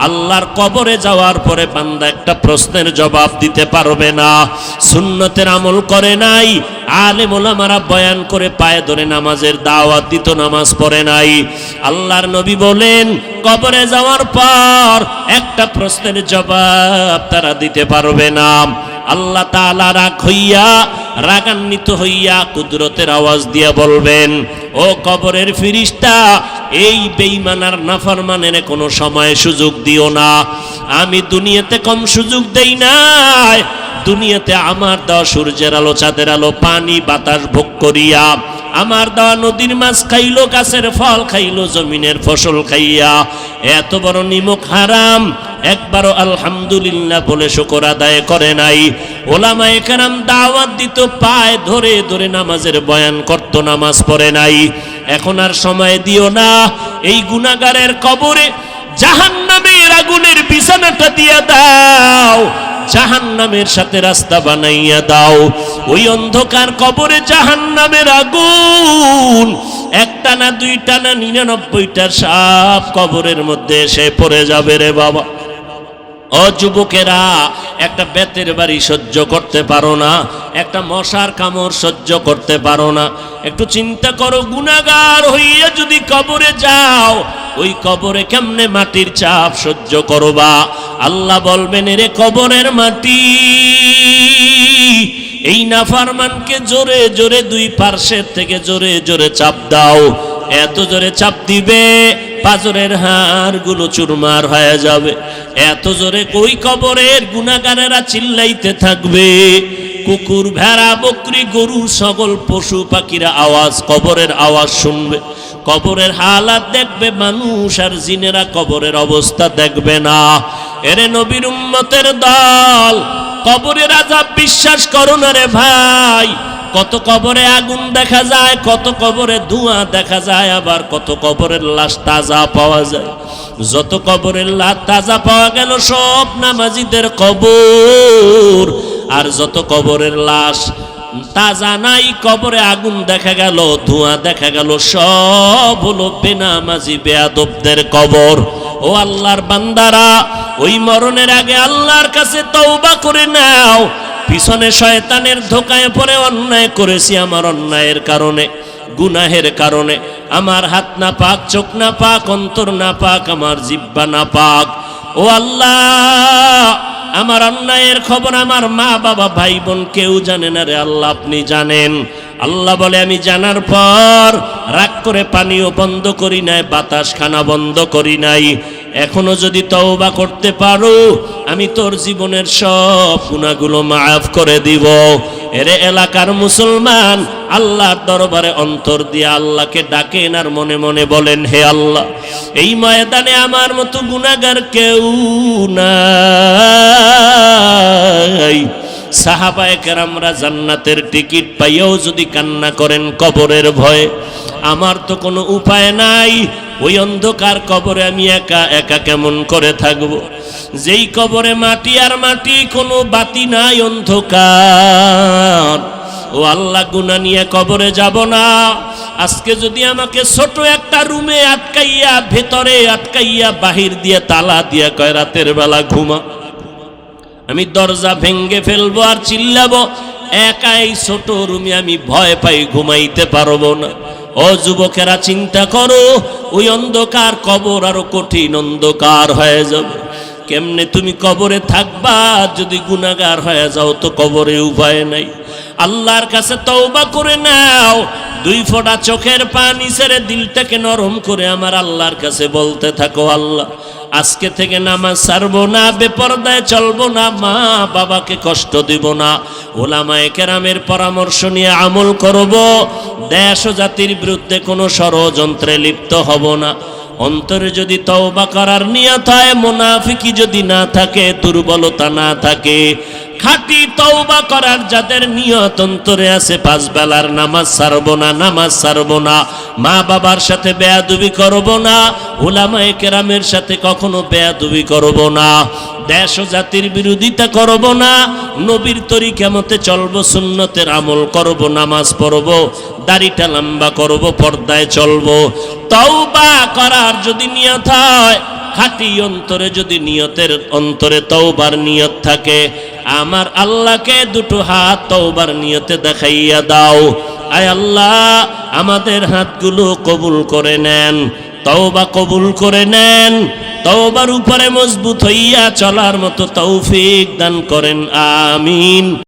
আল্লাহর কবরে যাওয়ার পরে বান্দা একটা প্রশ্নের জবাব দিতে পারবে না। সুন্নতের আমল করে নাই, আলেম ওলামারা বয়ান করে পায়ে ধরে নামাজের দাওয়াত দিত, নামাজ পড়ে নাই। আল্লাহর নবী বলেন, কবরে যাওয়ার পর একটা প্রশ্নের জবাব তারা দিতে পারবে না। আল্লাহ তাআলা রাগান্বিত হইয়া কুদরতের আওয়াজ দিয়া বলবেন, ও কবরের ফেরেশতা, এই বেঈমানার নাফরমানের কোনো সময় সুযোগ দিও না। আমি দুনিয়াতে কম সুযোগ দেই নাই, দুনিয়াতে আমার দেওয়া সূর্যের আলো, চাঁদের আলো, পানি বাতাস ভোগ করিয়া, আমার দেওয়া নদীর মাছ খাইলো, গাছের ফল খাইলো, জমিনের ফসল খাইয়া এত বড় নিমক হারাম একবারও আলহামদুলিল্লাহ বলে শুকর আদায় করে নাই। ওলামায়ে কেরাম দাওয়াত দিত, পায়ে ধরে ধরে নামাজের বয়ান করত, নামাজ পড়ে নাই। এখন আর সময় দিও না, এই গুনাহগারের কবরে জাহান্নামের আগুনের বিছানাটা দিয়া দাও, জাহান্নামের সাথে রাস্তা বানাইয়া দাও। ওই অন্ধকার কবরে জাহান্নামের আগুন একটা না, 2টা না, 99টা সাপ কবরের মধ্যে এসে পড়ে যাবে রে বাবা। ও যুবকেরা, একটা বেতের বাড়ি সহ্য করতে পারো না, একটা মশার কামড় সহ্য করতে পারো না। একটু চিন্তা করো, গুনাহগার হইয়া যদি কবরে যাও, ওই কবরে কেমনে মাটির চাপ সহ্য করবা? আল্লাহ বলবেন, এরে কবরের মাটি, এই নাফরমানকে জোরে জোরে 2 পার্শ্বের থেকে জোরে জোরে চাপ দাও। এত জোরে চাপ দিবে পাজরের হাড়গুলো চুরমার হয়ে যাবে। এত জোরে ওই কবরের গুনাহগারেরা চিল্লাইতে থাকবে। কুকুর, ভেড়া, বকরি, গরু, সকল পশু পাখিরা আওয়াজ, কবরের আওয়াজ শুনবে। কবরের হালাত দেখবে, মানুষ আর জিনেরা কবরের অবস্থা দেখবে না। এরে নবীর উম্মতের দল, কবরের আযাব বিশ্বাস করো না রে ভাই। কত কবরে আগুন দেখা যায়, কত কবরে ধোঁয়া দেখা যায়, আবার কত কবরের লাশ তাজা পাওয়া যায়। যত কবরের লাশ তাজা পাওয়া গেল সব নামাজীদের কবর, আর যত কবরের লাশ তাজা নাই, কবরে আগুন দেখা গেল, ধোঁয়া দেখা গেল, সব হলো বেনামাজি বেয়াদবদের কবর। ও আল্লাহর বান্দারা, ওই মরণের আগে আল্লাহর কাছে তওবা করে নাও। পিছনে শয়তানের ধোকায় পড়ে অন্যায় করেছি, আমার অন্যায়ের কারণে, গুনাহের কারণে আমার হাত না পাক, চোখ না পাক, অন্তর না পাক, আমার জিহ্বা না পাক। ও আল্লাহ, আমার অন্যায়ের খবর আমার মা বাবা ভাই বোন কেউ জানে না রে আল্লাহ, আপনি জানেন। আল্লাহ বলে আমি জানার পর রাগ করে পানিও বন্ধ করি নাই, বাতাস খানা বন্ধ করি নাই। এখনো যদি তওবা করতে পারো, আমি তোর জীবনের সব গুনাহগুলো মাফ করে দিব। এরে এলাকার মুসলমান, আল্লাহর দরবারে অন্তর দিয়ে আল্লাহকে ডাকেন আর মনে মনে বলেন, হে আল্লাহ, এই ময়দানে আমার মতো গুনাহগার কেউ নাই। সাহাবায়ে কেরামরা জান্নাতের টিকিট পাইয়াও যদি কান্না করেন কবরের ভয়ে, আমার তো কোনো উপায় নাই। ওই অন্ধকার কবরে আমি একা একা কেমন করে থাকব? যেই কবরে মাটি আর মাটি, কোনো বাতি নাই, অন্ধকার। ও আল্লাহ, গুনাহ নিয়ে কবরে যাব না। আজকে যদি আমাকে ছোট একটা রুমে আটকাইয়া, ভেতরে আটকাইয়া, বাহির দিয়ে তালা দিয়া কয় রাতের বেলা ঘুমা, আমি দরজা ভেঙ্গে ফেলবো আর চিল্লাবো, একা এই ছোট রুমে আমি ভয় পাই, ঘুমাইতে পারবো না। ও যুবকেরা, চিন্তা করো, ওই অন্ধকার কবর আরো কঠিন অন্ধকার হয়ে যাবে। কেমনে তুমি কবরে থাকবা? যদি গুনাহগার হয়ে যাও তো কবরে উপায় নাই। আল্লাহর কাছে তওবা করে নাও। 2 ফোঁটা চোখের পানি ছেড়ে দিলটাকে নরম করে আমার আল্লাহর কাছে বলতে থাকো, আল্লাহ, আজকে থেকে নামাজ ছাড়বো না, বেপরদায় চলবো না, মা বাবাকে কষ্ট দিব না, ওলামায়ে কেরামের পরামর্শ নিয়ে আমল করব, দেশ ও জাতির বিরুদ্ধে কোনো ষড়যন্ত্রে লিপ্ত হব না। অন্তরে যদি তওবা করার নিয়ত হয়, মুনাফিকি যদি না থাকে, দুর্বলতা না থাকে, খাঁটি তওবা করার যাদের নিয়ত অন্তরে আছে, 5 বেলার নামাজ ছাড়বো না, নামাজ ছাড়বো না, মা বাবার সাথে বেয়াদবি করব না, উলামায়ে কেরামের সাথে কখনো বেয়াদবি করব না, দেশ ও জাতির বিরোধিতা করব না, নবীর তরিকা মতে চলবো, সুন্নতের আমল করব, নামাজ পড়ব, দাড়িটা লম্বা করব, পর্দায় চলবো। তওবা করার যদি নিয়ত হয়, খাঁটি অন্তরে যদি নিয়তের অন্তরে তওবার নিয়ত থাকে, আমার আল্লাহকে 2 হাত তওবার নিয়তে দেখাইয়া দাও। আয় আল্লাহ, আমাদের হাতগুলো কবুল করে নেন, তওবা কবুল করে নেন, তওবার উপরে মজবুত হইয়া চলার মতো তৌফিক দান করেন, আমিন।